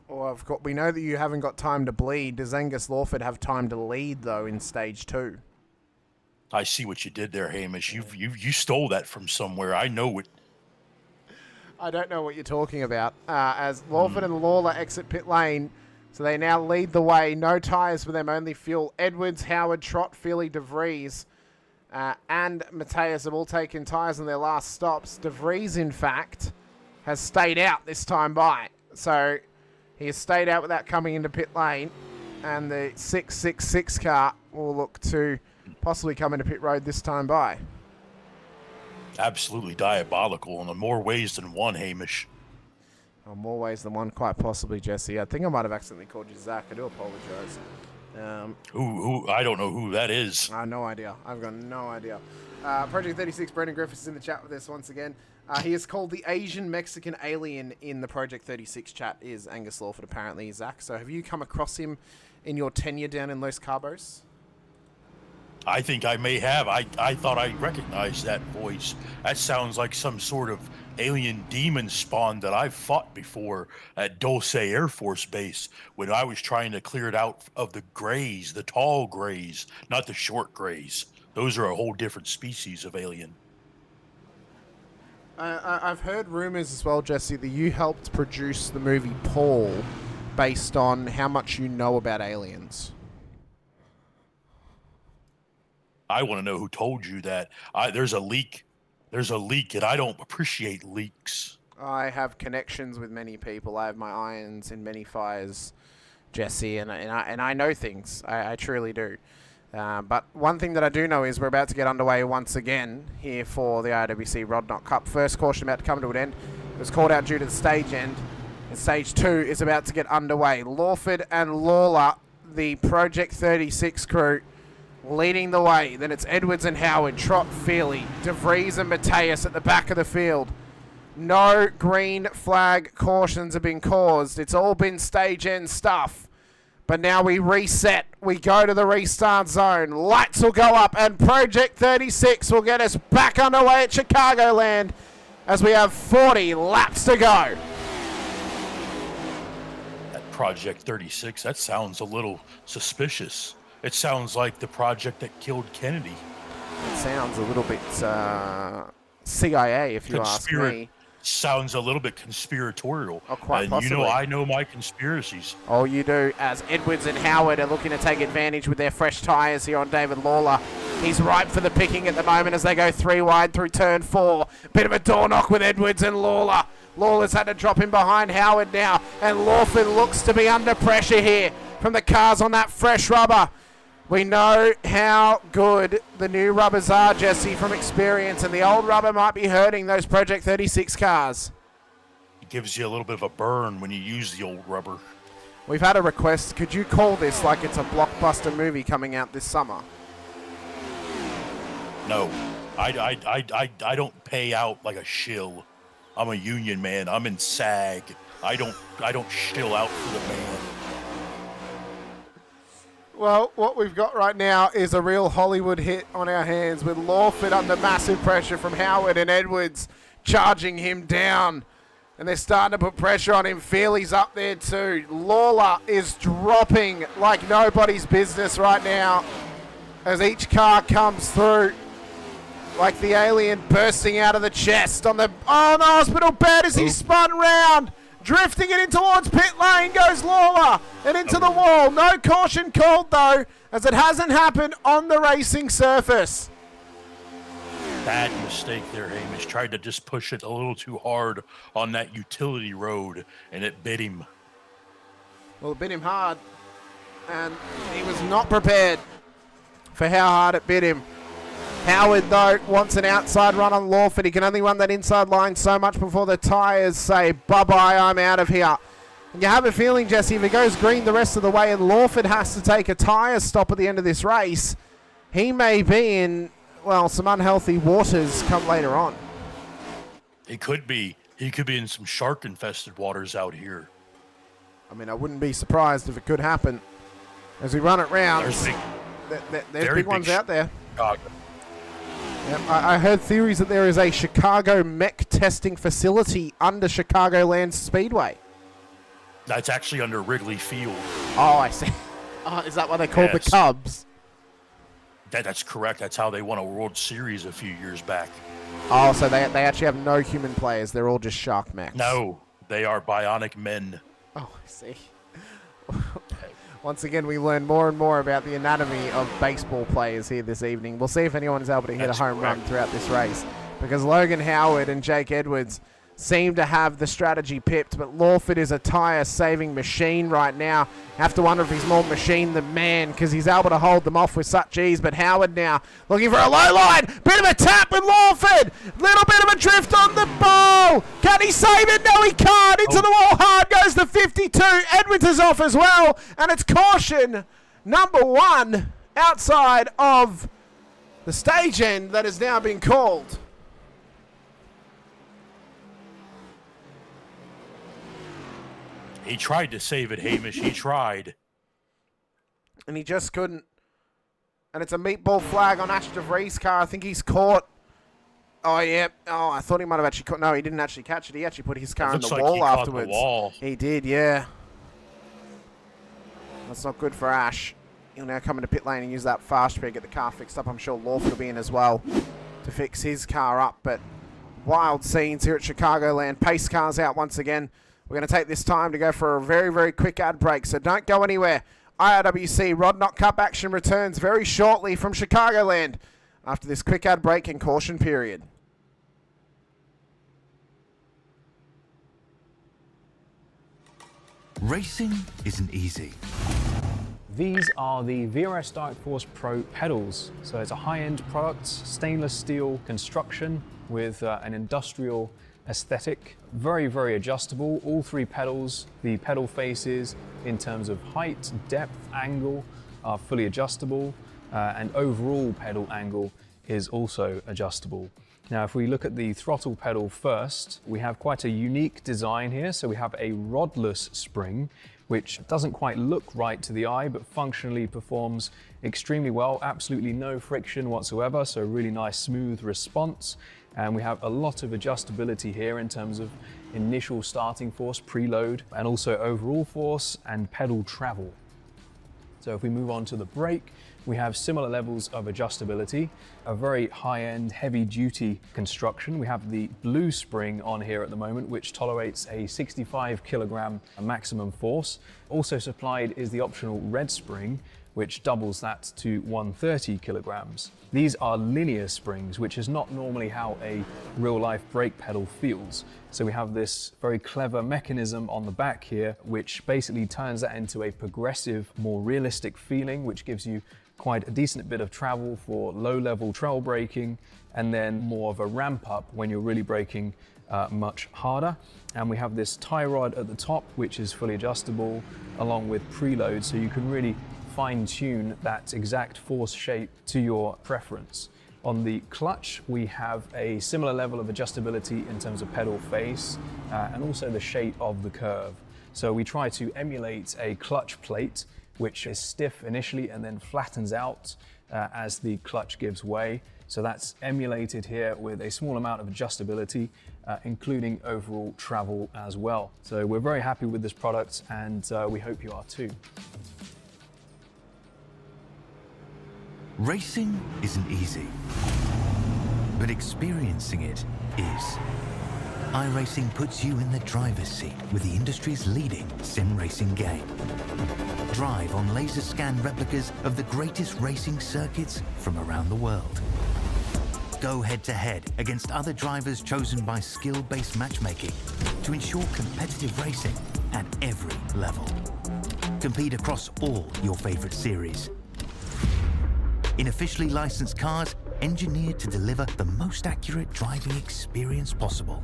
E: Well, we know that you haven't got time to bleed. Does Angus Lawford have time to lead, though, in stage 2?
F: I see what you did there, Hamish. You stole that from somewhere. I know it.
E: I don't know what you're talking about. As Lawford and Lawler exit pit lane, so they now lead the way. No tyres for them, only fuel. Edwards, Howard, Trott, Feely, DeVries, and Mateus have all taken tyres on their last stops. DeVries, in fact, has stayed out this time by. So he has stayed out without coming into pit lane, and the 666 car will look to possibly come into pit road this time by.
F: Absolutely diabolical in more ways than one, Hamish.
E: Oh, more ways than one, quite possibly, Jesse. I think I might have accidentally called you Zach. I do apologise.
F: Who? I don't know who that is.
E: I have no idea. I've got no idea. Project 36, Brendan Griffiths is in the chat with us once again. He is called the Asian Mexican alien in the Project 36 chat, is Angus Lawford, apparently, Zach. So have you come across him in your tenure down in Los Cabos?
F: I think I may have. I thought I recognized that voice. That sounds like some sort of alien demon spawn that I've fought before at Dulce Air Force Base when I was trying to clear it out of the grays, the tall grays, not the short grays. Those are a whole different species of alien.
E: I've heard rumors as well, Jesse, that you helped produce the movie Paul based on how much you know about aliens.
F: I want to know who told you that. There's a leak. There's a leak, and I don't appreciate leaks.
E: I have connections with many people. I have my irons in many fires, Jesse, and I know things. I truly do. But one thing that I do know is we're about to get underway once again here for the IRWC Rodknock Cup. First caution about to come to an end. It was called out due to the stage end. And stage 2 is about to get underway. Lawford and Lawler, the Project 36 crew leading the way. Then it's Edwards and Howard, Trott, Feely, DeVries and Mateus at the back of the field. No green flag cautions have been caused. It's all been stage end stuff. But now we reset. We go to the restart zone. Lights will go up and Project 36 will get us back underway at Chicagoland as we have 40 laps to go.
F: That Project 36, that sounds a little suspicious. It sounds like the project that killed Kennedy.
E: It sounds a little bit CIA, if you ask me.
F: Sounds a little bit conspiratorial.
E: Oh, quite possibly.
F: You know, I know my conspiracies.
E: Oh, you do, as Edwards and Howard are looking to take advantage with their fresh tyres here on David Lawler. He's ripe for the picking at the moment as they go 3 wide through turn 4. Bit of a door knock with Edwards and Lawler. Lawler's had to drop in behind Howard now, and Lawford looks to be under pressure here from the cars on that fresh rubber. We know how good the new rubbers are, Jesse, from experience, and the old rubber might be hurting those Project 36 cars.
F: It gives you a little bit of a burn when you use the old rubber.
E: We've had a request. Could you call this like it's a blockbuster movie coming out this summer?
F: No, I don't pay out like a shill. I'm a union man. I'm in SAG. I don't shill out for the man.
E: Well, what we've got right now is a real Hollywood hit on our hands with Lawford under massive pressure from Howard and Edwards charging him down. And they're starting to put pressure on him. Feely's up there too. Lawler is dropping like nobody's business right now as each car comes through like the alien bursting out of the chest on the... Oh, the hospital bed as he spun round. Drifting it in towards pit lane goes Lawler and into the wall. No caution called though, as it hasn't happened on the racing surface.
F: Bad mistake there, Hamish. Tried to just push it a little too hard on that utility road, and it bit him.
E: Well, it bit him hard, and he was not prepared for how hard it bit him. Howard, though, wants an outside run on Lawford. He can only run that inside line so much before the tyres say, bye-bye, I'm out of here. And you have a feeling, Jesse, if it goes green the rest of the way and Lawford has to take a tyre stop at the end of this race, he may be in, well, some unhealthy waters come later on.
F: He could be. He could be in some shark-infested waters out here.
E: I mean, I wouldn't be surprised if it could happen. As we run it round, there's big ones out there.
F: Chicago.
E: Yep, I heard theories that there is a Chicago mech testing facility under Chicagoland Speedway.
F: That's actually under Wrigley Field.
E: Oh, I see. Oh, is that what they called the Cubs?
F: That's correct. That's how they won a World Series a few years back.
E: Oh, so they actually have no human players. They're all just shark mechs.
F: No, they are bionic men.
E: Oh, I see. Once again, we learn more and more about the anatomy of baseball players here this evening. We'll see if anyone's able to hit a home run throughout this race, because Logan Howard and Jake Edwards seem to have the strategy pipped, but Lawford is a tyre-saving machine right now. Have to wonder if he's more machine than man, because he's able to hold them off with such ease. But Howard now looking for a low line. Bit of a tap with Lawford. Little bit of a drift on the ball. Can he save it? No, he can't. Into the wall hard goes the 52. Edwards is off as well, and it's caution number 1 outside of the stage end that has now been called.
F: He tried to save it, Hamish. He tried.
E: And he just couldn't. And it's a meatball flag on Ash DeVries' car. I think he's caught. Oh, yeah. Oh, I thought he might have actually caught. No, he didn't actually catch it. He actually put his car in the wall afterwards.
F: The wall.
E: He did, yeah. That's not good for Ash. He'll now come into pit lane and use that fast track, get the car fixed up. I'm sure Lawford will be in as well to fix his car up. But wild scenes here at Chicagoland. Pace cars out once again. We're going to take this time to go for a very, very quick ad break, so don't go anywhere. IRWC Rod Knot Cup action returns very shortly from Chicagoland after this quick ad break and caution period.
B: Racing isn't easy.
A: These are the VRS Dark Force Pro pedals. So it's a high-end product, stainless steel construction with an industrial aesthetic. Very, very adjustable. All three pedals, the pedal faces in terms of height, depth, angle are fully adjustable, and overall pedal angle is also adjustable. Now, if we look at the throttle pedal first, we have quite a unique design here. So we have a rodless spring, which doesn't quite look right to the eye, but functionally performs extremely well. Absolutely no friction whatsoever, so really nice smooth response. And we have a lot of adjustability here in terms of initial starting force, preload, and also overall force and pedal travel. So if we move on to the brake, we have similar levels of adjustability, a very high-end, heavy-duty construction. We have the blue spring on here at the moment, which tolerates a 65 kilogram maximum force. Also supplied is the optional red spring, which doubles that to 130 kilograms. These are linear springs, which is not normally how a real-life brake pedal feels. So we have this very clever mechanism on the back here, which basically turns that into a progressive, more realistic feeling, which gives you quite a decent bit of travel for low-level trail braking, and then more of a ramp up when you're really braking much harder. And we have this tie rod at the top, which is fully adjustable, along with preload, so you can really fine-tune that exact force shape to your preference. On the clutch, we have a similar level of adjustability in terms of pedal face and also the shape of the curve. So we try to emulate a clutch plate, which is stiff initially and then flattens out as the clutch gives way. So that's emulated here with a small amount of adjustability, including overall travel as well. So we're very happy with this product, and we hope you are too.
B: Racing isn't easy, but experiencing it is. iRacing puts you in the driver's seat with the industry's leading sim racing game. Drive on laser scan replicas of the greatest racing circuits from around the world. Go head to head against other drivers chosen by skill-based matchmaking to ensure competitive racing at every level. Compete across all your favorite series. In officially licensed cars, engineered to deliver the most accurate driving experience possible.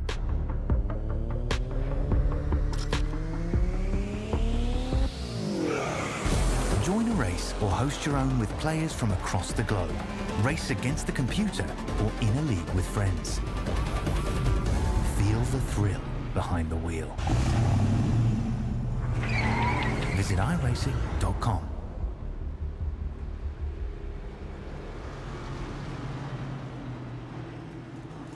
B: Join a race or host your own with players from across the globe. Race against the computer or in a league with friends. Feel the thrill behind the wheel. Visit IRacing.com.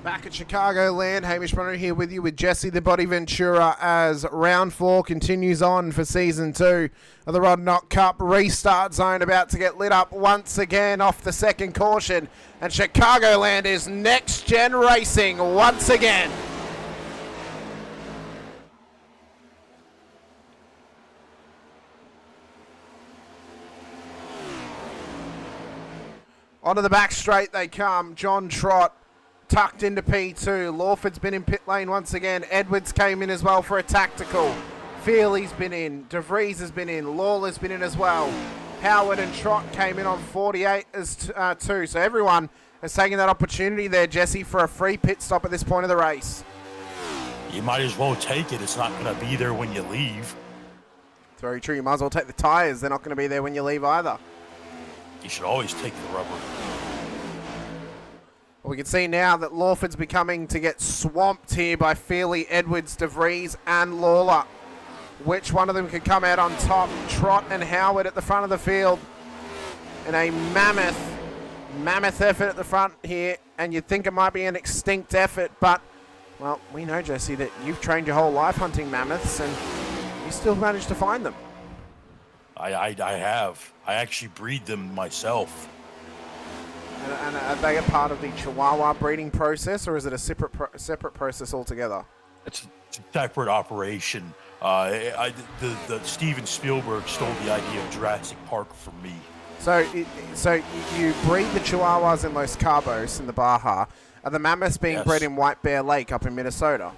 E: Back at Chicagoland, Hamish Munro here with you with Jesse the Body Ventura as round 4 continues on for season 2 of the Rod Knock Cup. Restart zone about to get lit up once again off the second caution, and Chicagoland is Next Gen Racing once again. Onto the back straight they come. John Trott tucked into P2. Lawford's been in pit lane once again. Edwards came in as well for a tactical. Feely's been in. De Vries has been in. Lawler's been in as well. Howard and Trott came in on 48 as two. So everyone has taken that opportunity there, Jesse, for a free pit stop at this point of the race.
F: You might as well take it. It's not going to be there when you leave.
E: It's very true. You might as well take the tyres. They're not going to be there when you leave either.
F: You should always take the rubber.
E: We can see now that Lawford's becoming to get swamped here by Feely, Edwards, De Vries and Lawler. Which one of them can come out on top? Trott and Howard at the front of the field in a mammoth effort at the front here, and you'd think it might be an extinct effort, but, well, we know, Jesse, that you've trained your whole life hunting mammoths, and you still managed to find them.
F: I have. I actually breed them myself.
E: And are they a part of the Chihuahua breeding process, or is it a separate process altogether?
F: It's a separate operation. The Steven Spielberg stole the idea of Jurassic Park from me.
E: So you breed the Chihuahuas in Los Cabos in the Baja. Are the mammoths being bred in White Bear Lake up in Minnesota?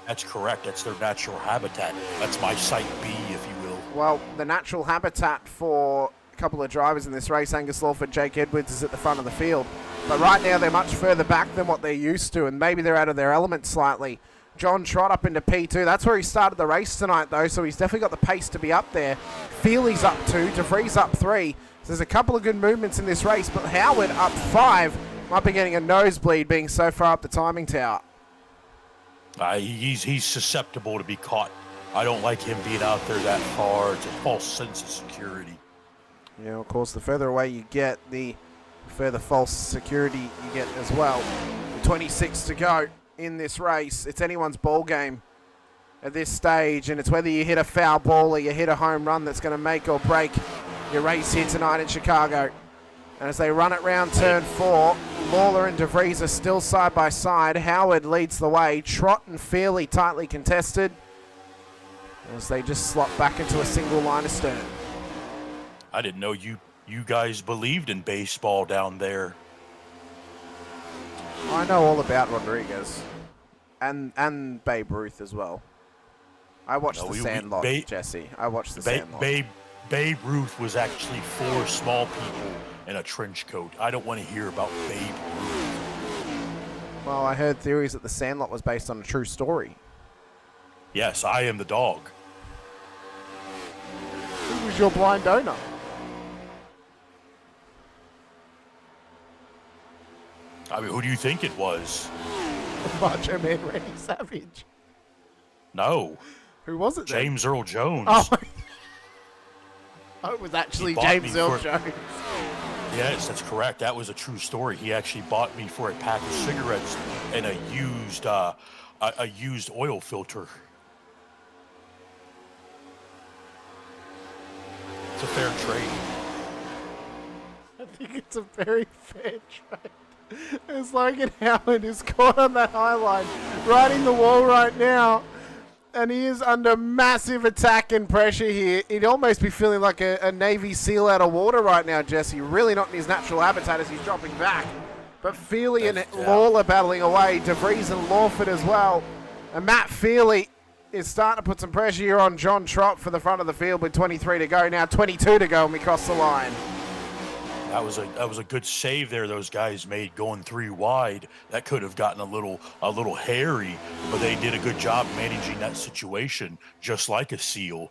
F: That's correct. That's their natural habitat. That's my Site B, if you will.
E: Well, the natural habitat for a couple of drivers in this race, Angus Lawford, Jake Edwards, is at the front of the field. But right now they're much further back than what they're used to, and maybe they're out of their element slightly. John Trott up into P2. That's where he started the race tonight, though, so he's definitely got the pace to be up there. Feely's up 2, DeVries up 3. So there's a couple of good movements in this race, but Howard up 5 might be getting a nosebleed being so far up the timing tower.
F: He's susceptible to be caught. I don't like him being out there that far. It's a false sense of security.
E: Yeah, of course, the further away you get, the further false security you get as well. 26 to go in this race. It's anyone's ball game at this stage, and it's whether you hit a foul ball or you hit a home run that's going to make or break your race here tonight in Chicago. And as they run it round turn 4, Lawler and DeVries are still side by side. Howard leads the way. Trott and Feely tightly contested as they just slot back into a single line of stern.
F: I didn't know you guys believed in baseball down there.
E: I know all about Rodriguez and Babe Ruth as well. I watched The Sandlot, Jesse. I watched The Sandlot.
F: Babe Ruth was actually 4 small people in a trench coat. I don't want to hear about Babe Ruth.
E: Well, I heard theories that The Sandlot was based on a true story.
F: Yes, I am the dog.
E: Who was your blind owner?
F: I mean, who do you think it was?
E: Macho Man Randy Savage.
F: No.
E: Who was it then?
F: James Earl Jones.
E: Oh, it was actually James Earl Jones.
F: Yes, that's correct. That was a true story. He actually bought me for a pack of cigarettes and a used oil filter. It's a fair trade.
E: I think it's a very fair trade. It's like Howard is caught on that high line, riding the wall right now, and he is under massive attack and pressure here. He'd almost be feeling like a Navy SEAL out of water right now, Jesse. Really not in his natural habitat as he's dropping back. But Feely and Lawler battling away, DeVries and Lawford as well. And Matt Feely is starting to put some pressure here on John Trott for the front of the field with 23 to go. Now 22 to go when we cross the line.
F: That was a good save there those guys made going 3 wide. That could have gotten a little hairy, but they did a good job managing that situation, just like a SEAL.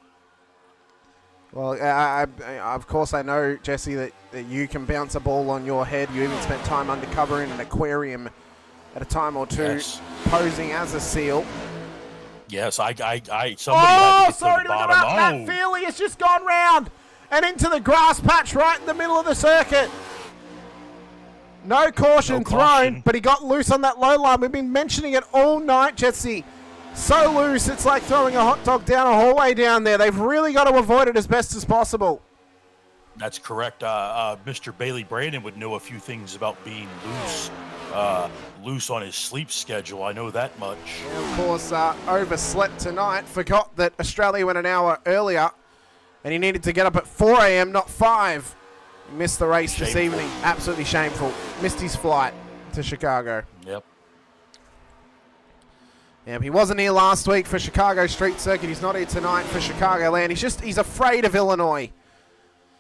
E: Well, of course I know, Jesse, that you can bounce a ball on your head. You even spent time undercover in an aquarium at a time or two,
F: yes,
E: posing as a SEAL.
F: Yes, somebody had to get
E: sorry
F: to
E: to
F: the
E: interrupt.
F: bottom.
E: Matt Feely has just gone round and into the grass patch right in the middle of the circuit. No caution thrown, but he got loose on that low line. We've been mentioning it all night, Jesse. So loose, it's like throwing a hot dog down a hallway down there. They've really got to avoid it as best as possible.
F: That's correct. Mr. Bailey Brandon would know a few things about being loose on his sleep schedule. I know that much.
E: And of course, overslept tonight. Forgot that Australia went an hour earlier, and he needed to get up at 4 a.m., not 5. He missed the race this evening. Absolutely shameful. Missed his flight to Chicago.
F: Yep.
E: Yeah, he wasn't here last week for Chicago Street Circuit. He's not here tonight for Chicagoland. He's afraid of Illinois.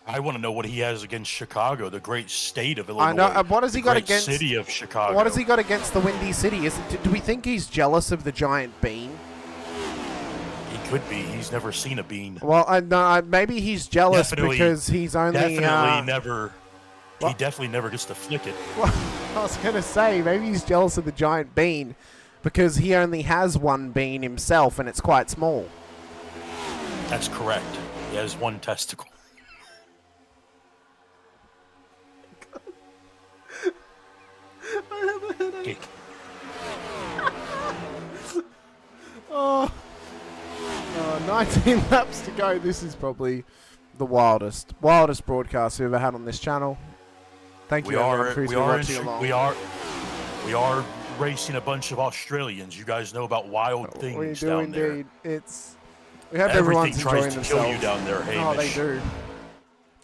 F: I want to know what he has against Chicago, the great state of Illinois.
E: I know. And what has he got against
F: the city of Chicago?
E: What has he got against the Windy City? Do we think he's jealous of the giant bean?
F: He could be. He's never seen a bean.
E: Well, maybe he's jealous because he's only
F: He definitely never gets to flick it.
E: Well, I was going to say, maybe he's jealous of the giant bean because he only has one bean himself, and it's quite small.
F: That's correct. He has one testicle.
E: I have a headache. Oh, 19 laps to go. This is probably the wildest broadcast we've ever had on this channel. Thank you everyone for watching along.
F: We are racing a bunch of Australians. You guys know about wild things
E: we do
F: down
E: indeed.
F: there.
E: We hope everyone's enjoying
F: tries to
E: themselves.
F: kill you down there, Hamish.
E: Oh, they do.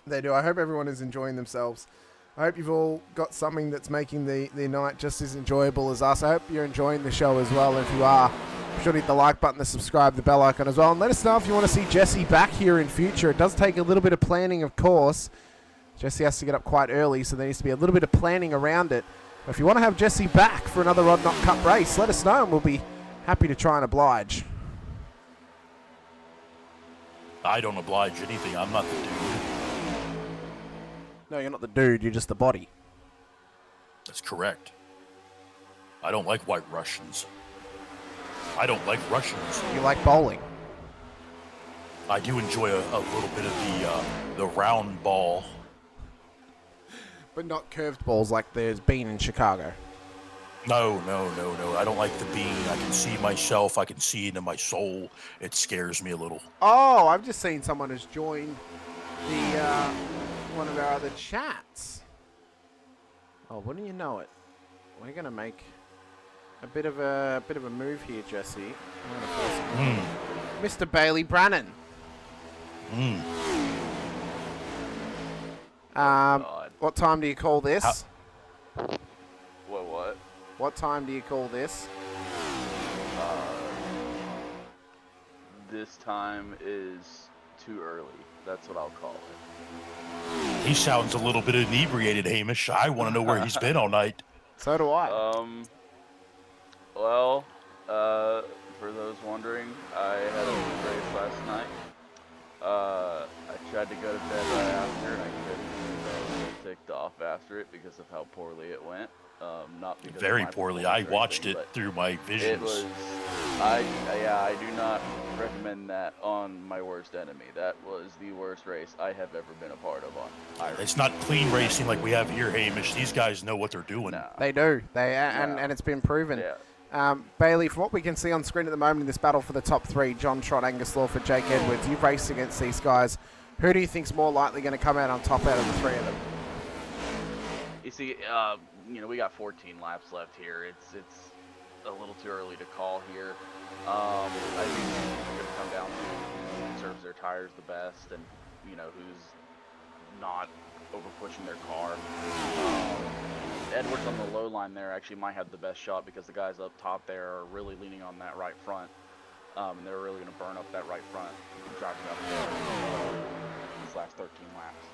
E: They do. I hope everyone is enjoying themselves. I hope you've all got something that's making the night just as enjoyable as us. I hope you're enjoying the show as well. If you are, be sure to hit the like button, the subscribe, the bell icon as well. And let us know if you want to see Jesse back here in future. It does take a little bit of planning, of course. Jesse has to get up quite early, so there needs to be a little bit of planning around it. But if you want to have Jesse back for another Rod Knot Cup race, let us know and we'll be happy to try and oblige.
F: I don't oblige anything. I'm not the dude.
E: No, you're not the dude. You're just the body.
F: That's correct. I don't like white Russians. I don't like Russians.
E: You like bowling.
F: I do enjoy a little bit of the round ball.
E: But not curved balls like there's been in Chicago.
F: No. I don't like the bean. I can see myself. I can see into my soul. It scares me a little.
E: Oh, I've just seen someone who's joined the one of our other chats. Oh, wouldn't you know it? We're gonna make a bit of a move here, Jesse. Mr. Bailey Brannon. What time do you call this?
I: What?
E: What time do you call this?
I: This time is too early. That's what I'll call it.
F: He sounds a little bit inebriated, Hamish. I want to know where he's been all night.
E: So do I.
I: Well, for those wondering, I had a race last night. I tried to go to bed right after, and I couldn't. So I was ticked off after it because of how poorly it went. Not because
F: very poorly. I watched it through my visions.
I: It was. I do not recommend that on my worst enemy. That was the worst race I have ever been a part of on.
F: It's not clean racing like we have here, Hamish. These guys know what they're doing.
E: No. They do. And it's been proven. Yeah. Bailey, from what we can see on screen at the moment in this battle for the top three, John Trott, Angus Lawford, Jake Edwards, you've raced against these guys. Who do you think's more likely going to come out on top out of the three of them?
I: You see, we got 14 laps left here. It's a little too early to call here. I think it's going to come down to who conserves their tires the best and, who's not over pushing their car. Edwards on the low line there actually might have the best shot because the guys up top there are really leaning on that right front. And they're really going to burn up that right front driving up there these last 13 laps.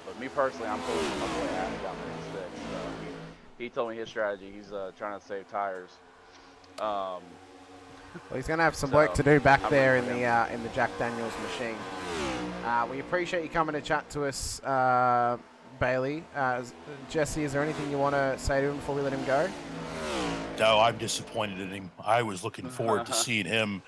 I: But me personally, I'm pulling my boy Adam down there in 6th. He told me his strategy. He's trying to save tires.
E: Well, he's going to have some work to do back there in the Jack Daniels machine. We appreciate you coming to chat to us, Bailey. Jesse, is there anything you want to say to him before we let him go?
F: No, I'm disappointed in him. I was looking forward to seeing him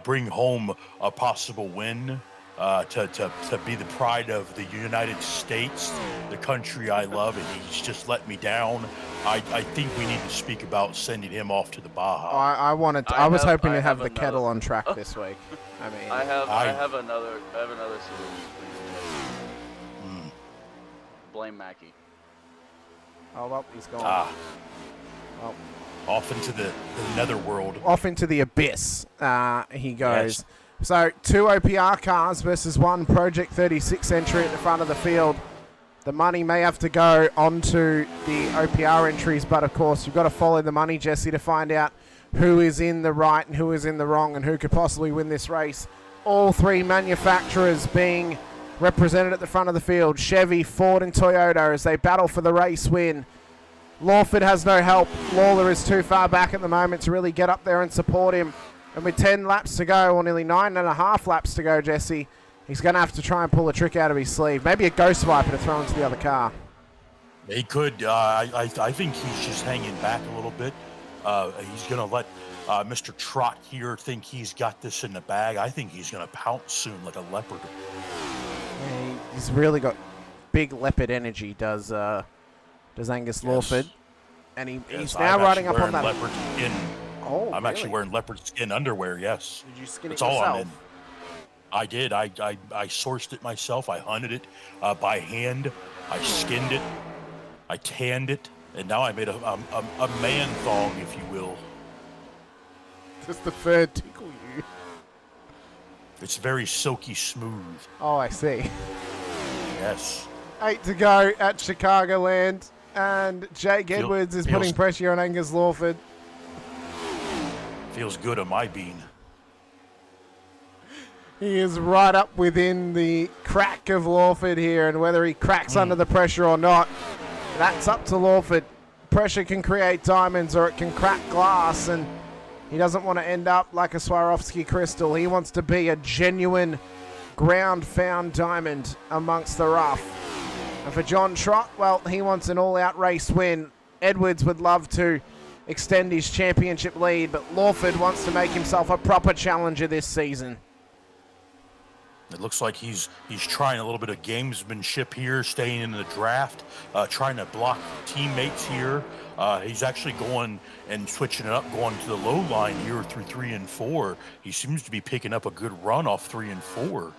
F: bring home a possible win to be the pride of the United States, the country I love, and he's just let me down. I think we need to speak about sending him off to the Baja.
E: I was hoping to have the kettle on track this week. I mean,
I: I have another solution for you. Blame Mackie.
E: Oh well, he's gone. Well,
F: off into the netherworld.
E: Off into the abyss he goes.
F: Yes.
E: So 2 OPR cars versus 1 Project 36 entry at the front of the field. The money may have to go onto the OPR entries, but of course you've got to follow the money, Jesse, to find out who is in the right and who is in the wrong and who could possibly win this race. All 3 manufacturers being represented at the front of the field. Chevy, Ford and Toyota as they battle for the race win. Lawford has no help. Lawler is too far back at the moment to really get up there and support him. And with 10 laps to go, or nearly 9.5 laps to go, Jesse, he's going to have to try and pull a trick out of his sleeve. Maybe a ghost viper to throw into the other car.
F: He could. I think he's just hanging back a little bit. He's going to let Mr. Trott here think he's got this in the bag. I think he's going to pounce soon like a leopard.
E: Yeah, he's really got big leopard energy, does Angus Lawford. And he's now riding up on that.
F: Leopard skin.
E: Oh,
F: I'm actually wearing leopard skin underwear, yes.
E: Did you skin it
F: That's all I'm
E: yourself?
F: in. I did. I sourced it myself. I hunted it by hand. I skinned it. I tanned it. And now I made a man thong, if you will.
E: Does the fur tickle you?
F: It's very silky smooth.
E: Oh, I see.
F: Yes.
E: 8 to go at Chicagoland. And Jake Edwards is putting pressure on Angus Lawford.
F: Feels good on my bean.
E: He is right up within the crack of Lawford here, and whether he cracks under the pressure or not, that's up to Lawford. Pressure can create diamonds or it can crack glass, and he doesn't want to end up like a Swarovski crystal. He wants to be a genuine ground-found diamond amongst the rough. And for John Trott, well, he wants an all-out race win. Edwards would love to extend his championship lead, but Lawford wants to make himself a proper challenger this season.
F: It looks like he's trying a little bit of gamesmanship here, staying in the draft, trying to block teammates here. He's actually going and switching it up, going to the low line here through 3 and 4. He seems to be picking up a good run off 3 and 4.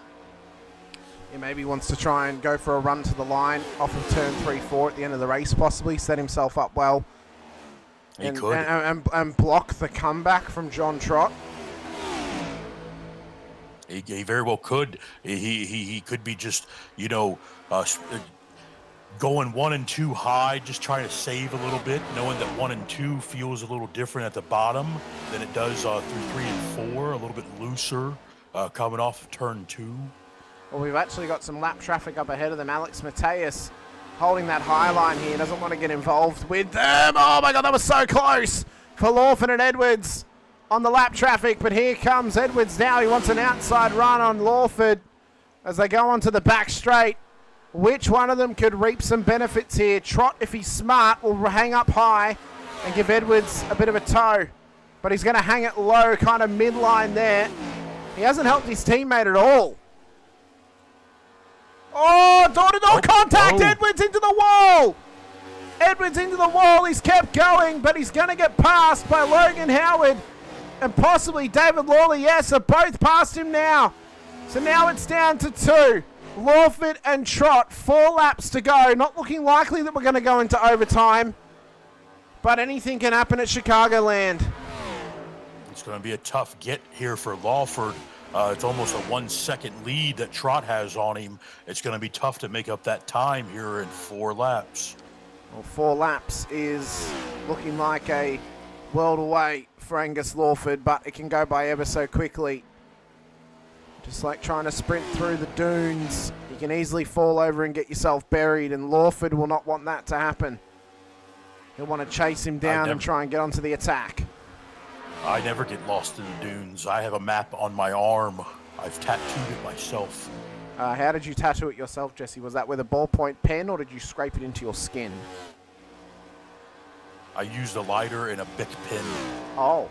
E: He maybe wants to try and go for a run to the line off of turn 3-4 at the end of the race, possibly set himself up well.
F: He could.
E: And block the comeback from John Trott.
F: He very well could. He could be just, going 1 and 2 high, just trying to save a little bit, knowing that 1 and 2 feels a little different at the bottom than it does through 3 and 4, a little bit looser coming off of turn 2.
E: Well, we've actually got some lap traffic up ahead of them. Alex Mateus holding that high line here, doesn't want to get involved with them. Oh my God, that was so close for Lawford and Edwards on the lap traffic, but here comes Edwards now. He wants an outside run on Lawford as they go onto the back straight. Which one of them could reap some benefits here? Trott, if he's smart, will hang up high and give Edwards a bit of a tow, but he's going to hang it low, kind of midline there. He hasn't helped his teammate at all. Oh, door-to-door contact! Edwards into the wall! Edwards into the wall. He's kept going, but he's going to get passed by Logan Howard and possibly David Lawley. Yes, are both past him now. So now it's down to 2. Lawford and Trott, 4 laps to go. Not looking likely that we're going to go into overtime, but anything can happen at Chicagoland.
F: It's going to be a tough get here for Lawford. It's almost a 1-second lead that Trott has on him. It's going to be tough to make up that time here in 4 laps.
E: Well, 4 laps is looking like a world away for Angus Lawford, but it can go by ever so quickly. Just like trying to sprint through the dunes, you can easily fall over and get yourself buried, and Lawford will not want that to happen. He'll want to chase him down and try and get onto the attack.
F: I never get lost in the dunes. I have a map on my arm. I've tattooed it myself.
E: How did you tattoo it yourself, Jesse? Was that with a ballpoint pen, or did you scrape it into your skin?
F: I used a lighter and a Bic pen.
E: Oh,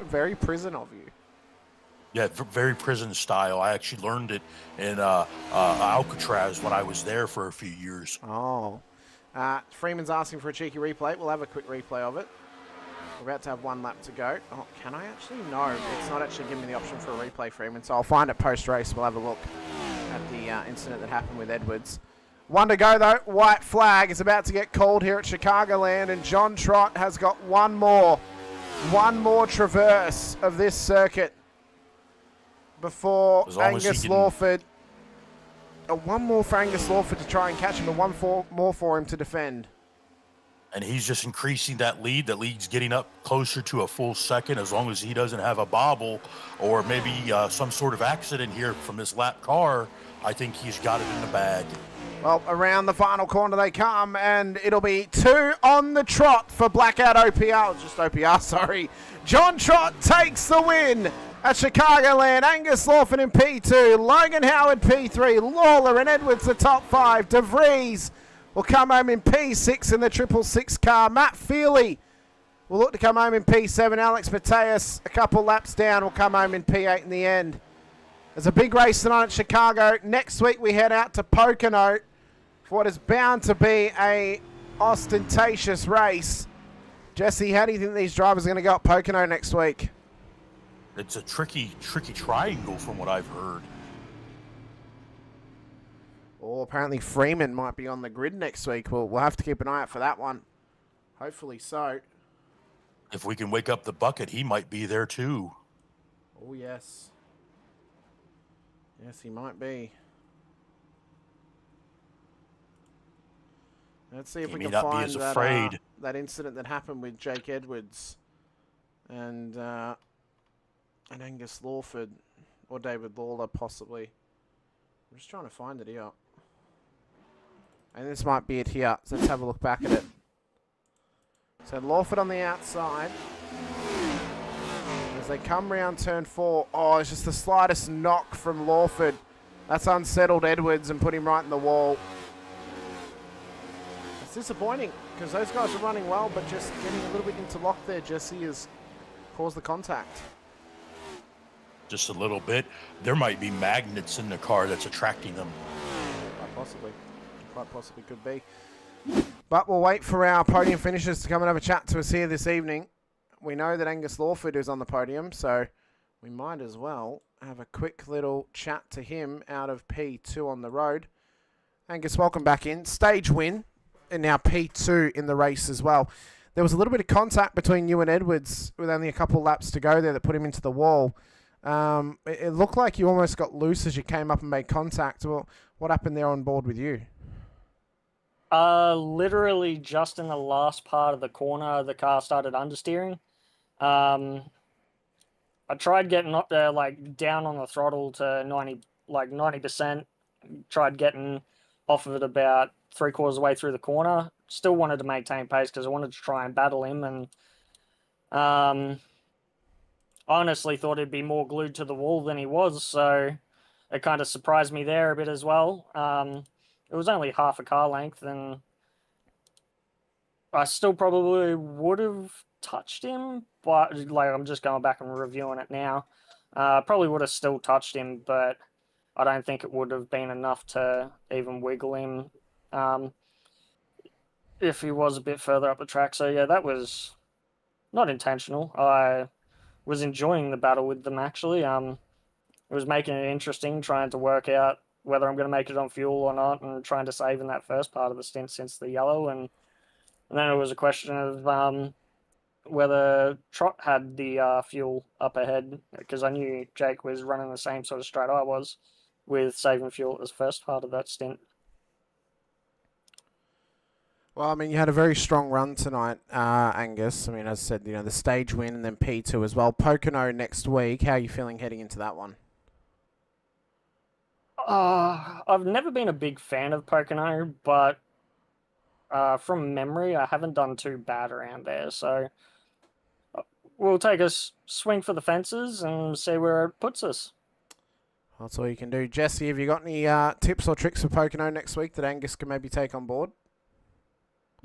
E: very prison of you.
F: Yeah, very prison style. I actually learned it in Alcatraz when I was there for a few years.
E: Oh. Freeman's asking for a cheeky replay. We'll have a quick replay of it. We're about to have 1 lap to go. Oh, can I actually? No, it's not actually giving me the option for a replay, Freeman. So I'll find it post-race. We'll have a look at the incident that happened with Edwards. 1 to go, though. White flag is about to get called here at Chicagoland, and John Trott has got one more traverse of this circuit before Angus Lawford. One more for Angus Lawford to try and catch him, and 1 more for him to defend.
F: And he's just increasing that lead. The lead's getting up closer to a full second as long as he doesn't have a bobble or maybe some sort of accident here from this lap car. I think he's got it in the bag.
E: Well, around the final corner they come, and it'll be 2 on the trot for Blackout OPR. Just OPR, sorry. John Trott takes the win at Chicagoland. Angus Lawford in P2, Logan Howard P3, Lawler and Edwards the top 5. De Vries will come home in P6 in the 666 car. Matt Feely will look to come home in P7. Alex Mateus, a couple laps down, will come home in P8 in the end. There's a big race tonight at Chicago. Next week we head out to Pocono for what is bound to be a ostentatious race. Jesse, how do you think these drivers are going to go at Pocono next week?
F: It's a tricky triangle from what I've heard.
E: Oh, apparently Freeman might be on the grid next week. We'll have to keep an eye out for that one. Hopefully so.
F: If we can wake up the bucket, he might be there too.
E: Oh, yes. Yes, he might be. Let's see if we can find that incident that happened with Jake Edwards and Angus Lawford. or David Lawler possibly. I'm just trying to find it here. And this might be it here. So let's have a look back at it. So Lawford on the outside. As they come round turn 4. Oh, it's just the slightest knock from Lawford. That's unsettled Edwards and put him right in the wall. It's disappointing because those guys are running well, but just getting a little bit into lock there, Jesse, has caused the contact.
F: Just a little bit. There might be magnets in the car that's attracting them.
E: Quite possibly could be. But we'll wait for our podium finishers to come and have a chat to us here this evening. We know that Angus Lawford is on the podium, so we might as well have a quick little chat to him out of P2 on the road. Angus, welcome back in. Stage win, and now P2 in the race as well. There was a little bit of contact between you and Edwards with only a couple laps to go there that put him into the wall. It looked like you almost got loose as you came up and made contact. Well, what happened there on board with you?
H: Literally just in the last part of the corner, the car started understeering. I tried getting up there, down on the throttle to 90%. Tried getting off of it about 3/4 of the way through the corner. Still wanted to maintain pace because I wanted to try and battle him, and honestly thought he'd be more glued to the wall than he was, so it kind of surprised me there a bit as well. It was only half a car length, and I still probably would have touched him, but I'm just going back and reviewing it now. Probably would have still touched him, but I don't think it would have been enough to even wiggle him if he was a bit further up the track. So yeah, that was not intentional. I was enjoying the battle with them, actually. It was making it interesting, trying to work out whether I'm going to make it on fuel or not, and trying to save in that first part of the stint since the yellow. And then it was a question of whether Trot had the fuel up ahead, because I knew Jake was running the same sort of strat I was with saving fuel at the first part of that stint.
E: Well, I mean, you had a very strong run tonight, Angus. I mean, as I said, the stage win and then P2 as well. Pocono next week. How are you feeling heading into that one?
H: I've never been a big fan of Pocono, but from memory, I haven't done too bad around there. So we'll take a swing for the fences and see where it puts us.
E: That's all you can do. Jesse, have you got any tips or tricks for Pocono next week that Angus can maybe take on board?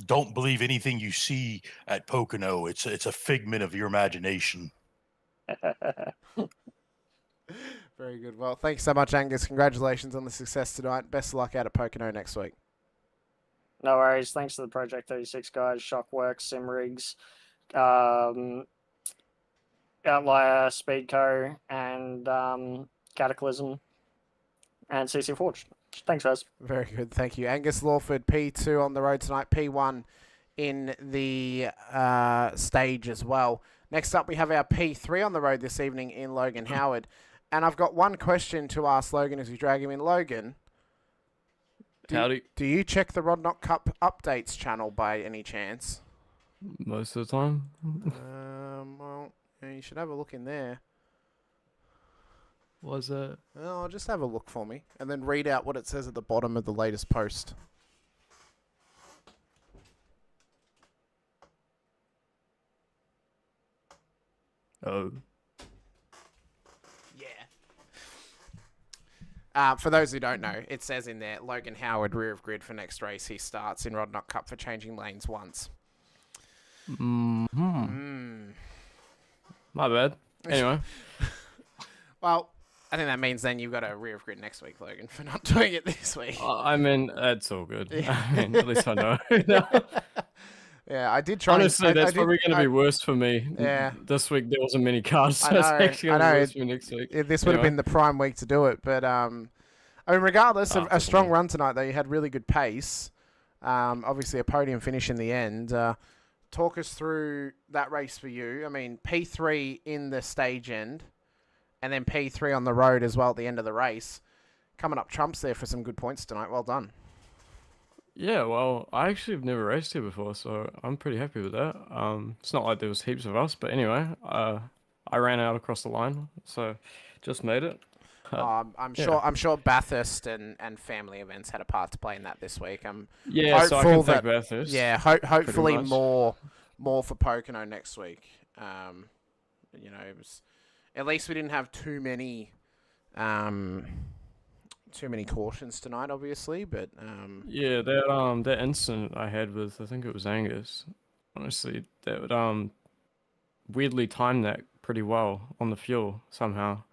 F: Don't believe anything you see at Pocono. It's a figment of your imagination.
E: Very good. Well, thanks so much, Angus. Congratulations on the success tonight. Best of luck out at Pocono next week.
H: No worries. Thanks to the Project 36 guys, Shockworks, Simrigs, Outlier, Speedco, and Cataclysm, and CC Forge. Thanks, guys.
E: Very good. Thank you. Angus Lawford, P2 on the road tonight, P1 in the stage as well. Next up, we have our P3 on the road this evening in Logan Howard. And I've got one question to ask Logan as we drag him in. Logan,
J: howdy.
E: Do you check the Rodnock Cup updates channel by any chance?
J: Most of the time.
E: Well, yeah, you should have a look in there.
J: Was it?
E: Oh, just have a look for me, and then read out what it says at the bottom of the latest post.
J: Oh.
E: For those who don't know, it says in there, Logan Howard, rear of grid for next race. He starts in Rodnock Cup for changing lanes once.
J: My bad. Anyway.
E: Well, I think that means then you've got a rear of grid next week, Logan, for not doing it this week.
J: I mean, that's all good. I mean, at least I know.
E: Yeah, I did try.
J: Honestly, that's probably going to be worse for me.
E: Yeah.
J: This week there wasn't many cars, so
E: I know,
J: it's actually going to be worse for me next week.
E: This would have been the prime week to do it, but I mean, regardless of a strong run tonight, though, you had really good pace. Obviously, a podium finish in the end. Talk us through that race for you. I mean, P3 in the stage end, and then P3 on the road as well at the end of the race. Coming up trumps there for some good points tonight. Well done.
J: Yeah, well, I actually have never raced here before, so I'm pretty happy with that. It's not like there was heaps of us, but anyway, I ran out across the line, so just made it.
E: I'm sure Bathurst and family events had a part to play in that this week. I'm
J: Yeah, so I
E: hopeful
J: can thank
E: that
J: Bathurst.
E: hopefully
J: much.
E: more for Pocono next week. It was, at least we didn't have too many cautions tonight, obviously, but
J: Yeah, that incident I had with, I think it was Angus. Honestly, that would weirdly timed that pretty well on the fuel somehow.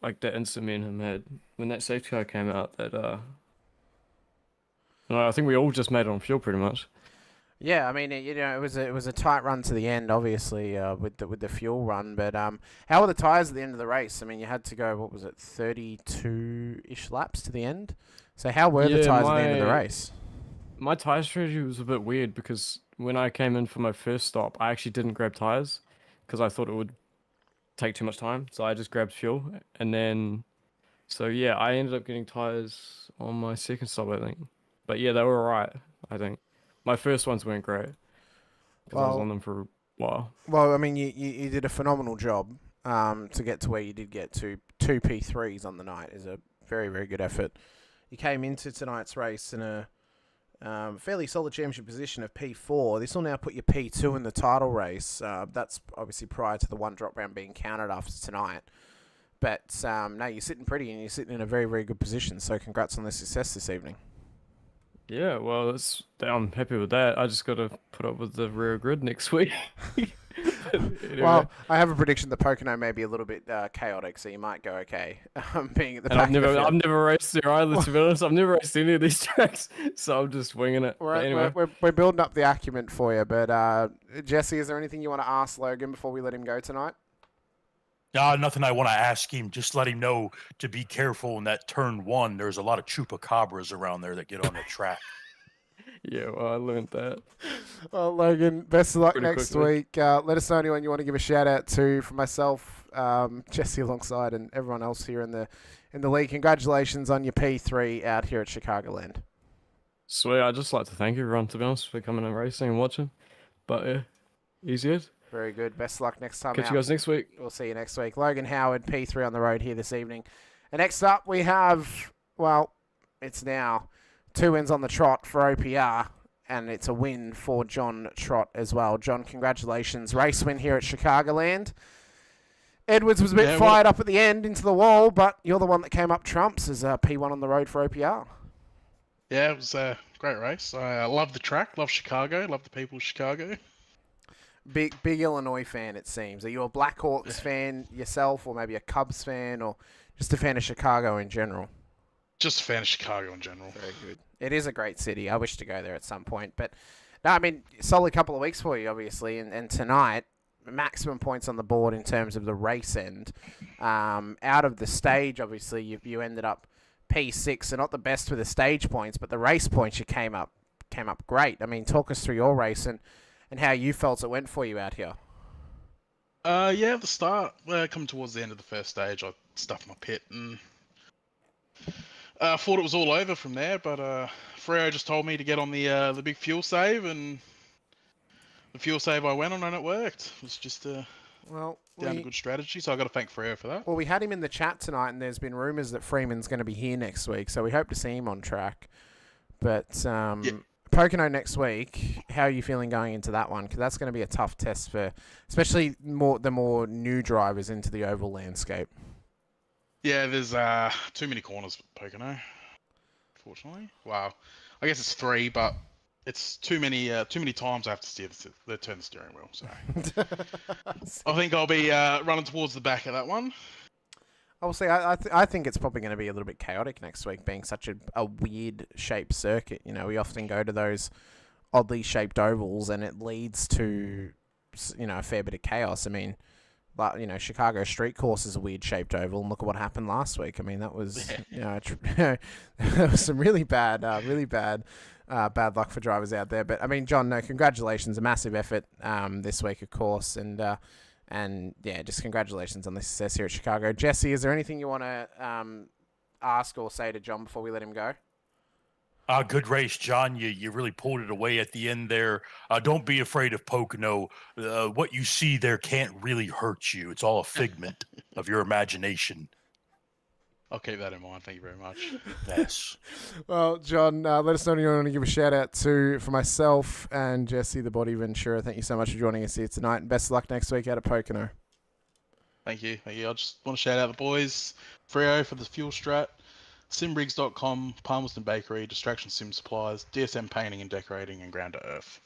J: Like that incident me and him had when that safety car came out. I think we all just made it on fuel pretty much.
E: yeah, I mean, it was a tight run to the end, obviously, with the fuel run. But how were the tires at the end of the race? I mean, you had to go, what was it, 32-ish laps to the end. So how were the tires at the end of the race?
J: My tire strategy was a bit weird because when I came in for my first stop, I actually didn't grab tires because I thought it would take too much time. So I just grabbed fuel, and then, so yeah, I ended up getting tires on my second stop, I think. But yeah, they were alright, I think. My first ones weren't great because I was on them for a while.
E: Well, I mean, you did a phenomenal job to get to where you did get to. 2 P3s on the night is a very, very good effort. You came into tonight's race in a fairly solid championship position of P4. This will now put you P2 in the title race. That's obviously prior to the one drop round being counted after tonight. But no, you're sitting pretty and you're sitting in a very, very good position. So congrats on the success this evening.
J: Yeah, well, I'm happy with that. I just got to put up with the rear grid next week. Anyway.
E: Well, I have a prediction that Pocono may be a little bit chaotic, so you might go okay. Being at the
J: And
E: back of the field.
J: I've never raced there either, to be honest. I've never raced any of these tracks, so I'm just winging it. But anyway.
E: We're building up the acumen for you. But Jesse, is there anything you want to ask Logan before we let him go tonight?
F: Nothing I want to ask him. Just let him know to be careful in that turn 1. There's a lot of chupacabras around there that get on the track.
J: Yeah, well, I learned that.
E: Well, Logan, best of luck
J: Pretty
E: next
J: quickly.
E: week. Let us know anyone you want to give a shout out to from myself, Jesse alongside, and everyone else here in the league. Congratulations on your P3 out here at Chicagoland.
J: Sweet, I'd just like to thank everyone, to be honest, for coming and racing and watching. But yeah, easy as.
E: Very good. Best of luck next time
J: Catch
E: out.
J: you guys next week.
E: We'll see you next week. Logan Howard, P3 on the road here this evening. And next up, we have, well, it's now 2 wins on the trot for OPR, and it's a win for John Trott as well. John, congratulations. Race win here at Chicagoland. Edwards was a bit fired up at the end into the wall, but you're the one that came up trumps as P1 on the road for OPR.
K: Yeah, it was a great race. I love the track, love Chicago, love the people of Chicago.
E: Big Illinois fan, it seems. Are you a Blackhawks fan yourself, or maybe a Cubs fan, or just a fan of Chicago in general?
K: Just a fan of Chicago in general.
E: Very good. It is a great city. I wish to go there at some point. But, no, I mean, solid couple of weeks for you, obviously. And tonight, maximum points on the board in terms of the race end. Out of the stage, obviously, you ended up P6, so not the best with the stage points, but the race points you came up great. I mean, talk us through your race and how you felt it went for you out here.
K: Yeah, at the start, coming towards the end of the first stage, I stuffed my pit and thought it was all over from there, but Freo just told me to get on the big fuel save, and the fuel save I went on and it worked. It was just a good strategy, so I got to thank Freo for that.
E: Well, we had him in the chat tonight, and there's been rumours that Freeman's going to be here next week, so we hope to see him on track. But Pocono next week, how are you feeling going into that one? Because that's going to be a tough test for, especially the more new drivers into the oval landscape.
K: Yeah, there's too many corners at Pocono, unfortunately. Wow, I guess it's 3, but it's too many times I have to turn the steering wheel. So I think I'll be running towards the back of that one.
E: I will say I think it's probably going to be a little bit chaotic next week, being such a weird shaped circuit. You know, we often go to those oddly shaped ovals, and it leads to a fair bit of chaos. I mean, like, Chicago Street Course is a weird shaped oval, and look at what happened last week. I mean, that was there was some really bad bad luck for drivers out there. But I mean, John, no, congratulations, a massive effort this week, of course, and yeah, just congratulations on the success here at Chicago. Jesse, is there anything you want to ask or say to John before we let him go?
F: Good race, John. You really pulled it away at the end there. Don't be afraid of Pocono. What you see there can't really hurt you. It's all a figment of your imagination.
K: I'll keep that in mind. Thank you very much.
F: Yes.
L: Well, John, let us know if you want to give a shout out to for myself and Jesse the Body Ventura. Thank you so much for joining us here tonight, and best of luck next week out at Pocono.
K: Thank you. I just want to shout out the boys, Freo for the fuel strat, simbriggs.com, Palmerston Bakery, Distraction Sim Supplies, DSM Painting and Decorating, and Ground to Earth.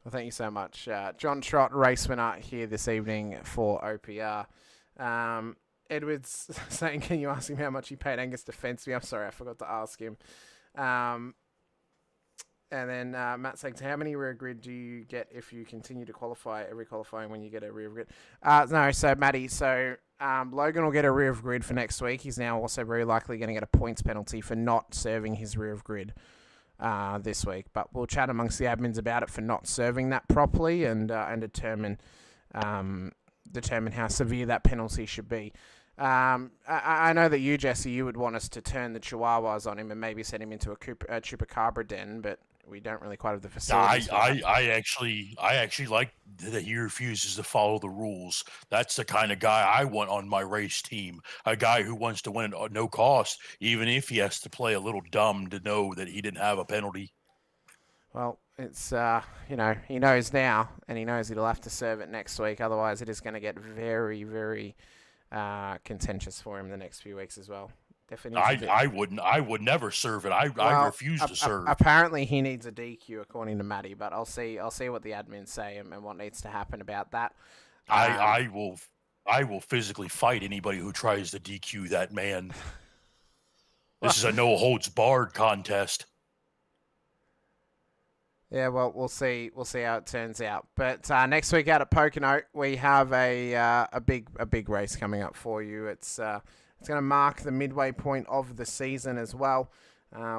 L: Well, thank you so much. John Trott, race winner here this evening for OPR. Edward's saying, can you ask him how much he paid Angus to fence me? I'm sorry, I forgot to ask him. And then Matt saying, how many rear grid do you get if you continue to qualify every qualifying when you get a rear grid? No, so Matty, Logan will get a rear grid for next week. He's now also very likely going to get a points penalty for not serving his rear grid this week. But we'll chat amongst the admins about it for not serving that properly and determine how severe that penalty should be. I know that you, Jesse, you would want us to turn the Chihuahuas on him and maybe send him into a Chupacabra den, but we don't really quite have the facilities.
F: I actually like that he refuses to follow the rules. That's the kind of guy I want on my race team. A guy who wants to win at no cost, even if he has to play a little dumb to know that he didn't have a penalty.
L: Well, it's, he knows now, and he knows he'll have to serve it next week. Otherwise, it is going to get very, very contentious for him the next few weeks as well. Definitely.
F: I would never serve it. I refuse to serve.
L: Apparently, he needs a DQ, according to Matty, but I'll see what the admins say and what needs to happen about that.
F: I will physically fight anybody who tries to DQ that man. This is a no holds barred contest.
L: Yeah, well, we'll see how it turns out. But next week out at Pocono, we have a big race coming up for you. It's going to mark the midway point of the season as well.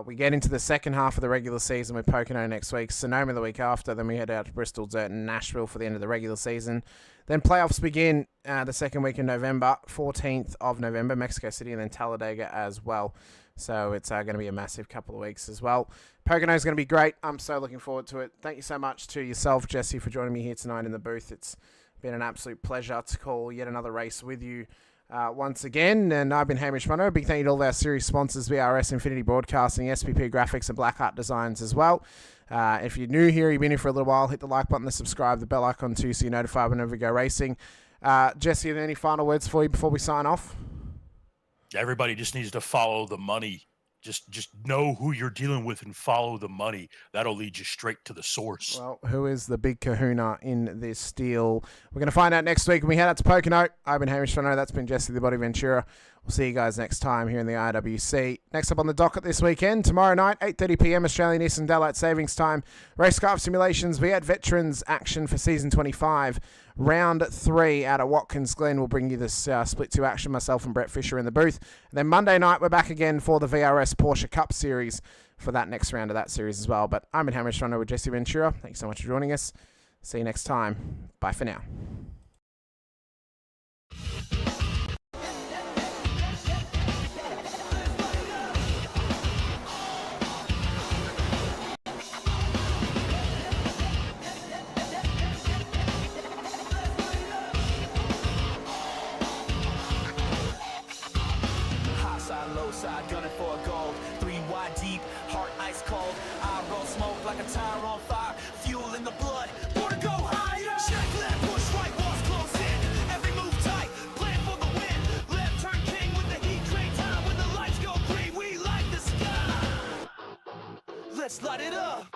L: We get into the second half of the regular season with Pocono next week, Sonoma the week after. Then we head out to Bristol, Dirt, and Nashville for the end of the regular season. Then playoffs begin the second week in November, 14th of November, Mexico City, and then Talladega as well. So it's going to be a massive couple of weeks as well. Pocono is going to be great. I'm so looking forward to it. Thank you so much to yourself, Jesse, for joining me here tonight in the booth. It's been an absolute pleasure to call yet another race with you once again. And I've been Hamish Munro. Big thank you to all of our series sponsors, VRS, Infinity Broadcasting, SPP Graphics, and Blackheart Designs as well. If you're new here, you've been here for a little while, hit the like button, the subscribe, the bell icon too, so you're notified whenever we go racing. Jesse, are there any final words for you before we sign off?
F: Everybody just needs to follow the money. Just know who you're dealing with and follow the money. That'll lead you straight to the source.
L: Well, who is the big kahuna in this deal? We're going to find out next week when we head out to Pocono. I've been Hamish Munro. That's been Jesse the Body Ventura. We'll see you guys next time here in the IRWC. Next up on the docket this weekend, tomorrow night, 8:30 p.m. Australian Eastern Daylight Savings Time. Racecraft Simulations V8 Veterans action for Season 25. Round 3 out at Watkins Glen will bring you this split 2 action, myself and Brett Fisher in the booth. And then Monday night, we're back again for the VRS Porsche Cup Series for that next round of that series as well. But I'm in Hamish Munro with Jesse Ventura. Thank you so much for joining us. See you next time. Bye for now.
D: Side gunning for a gold, 3 wide deep, heart ice cold. I roll smoke like a tire on fire, fuel in the blood, born to go higher. Check left, push right, walls close in. Every move tight, plan for the win. Left turn king with the heat, train time when the lights go green. We light the sky. Let's light it up.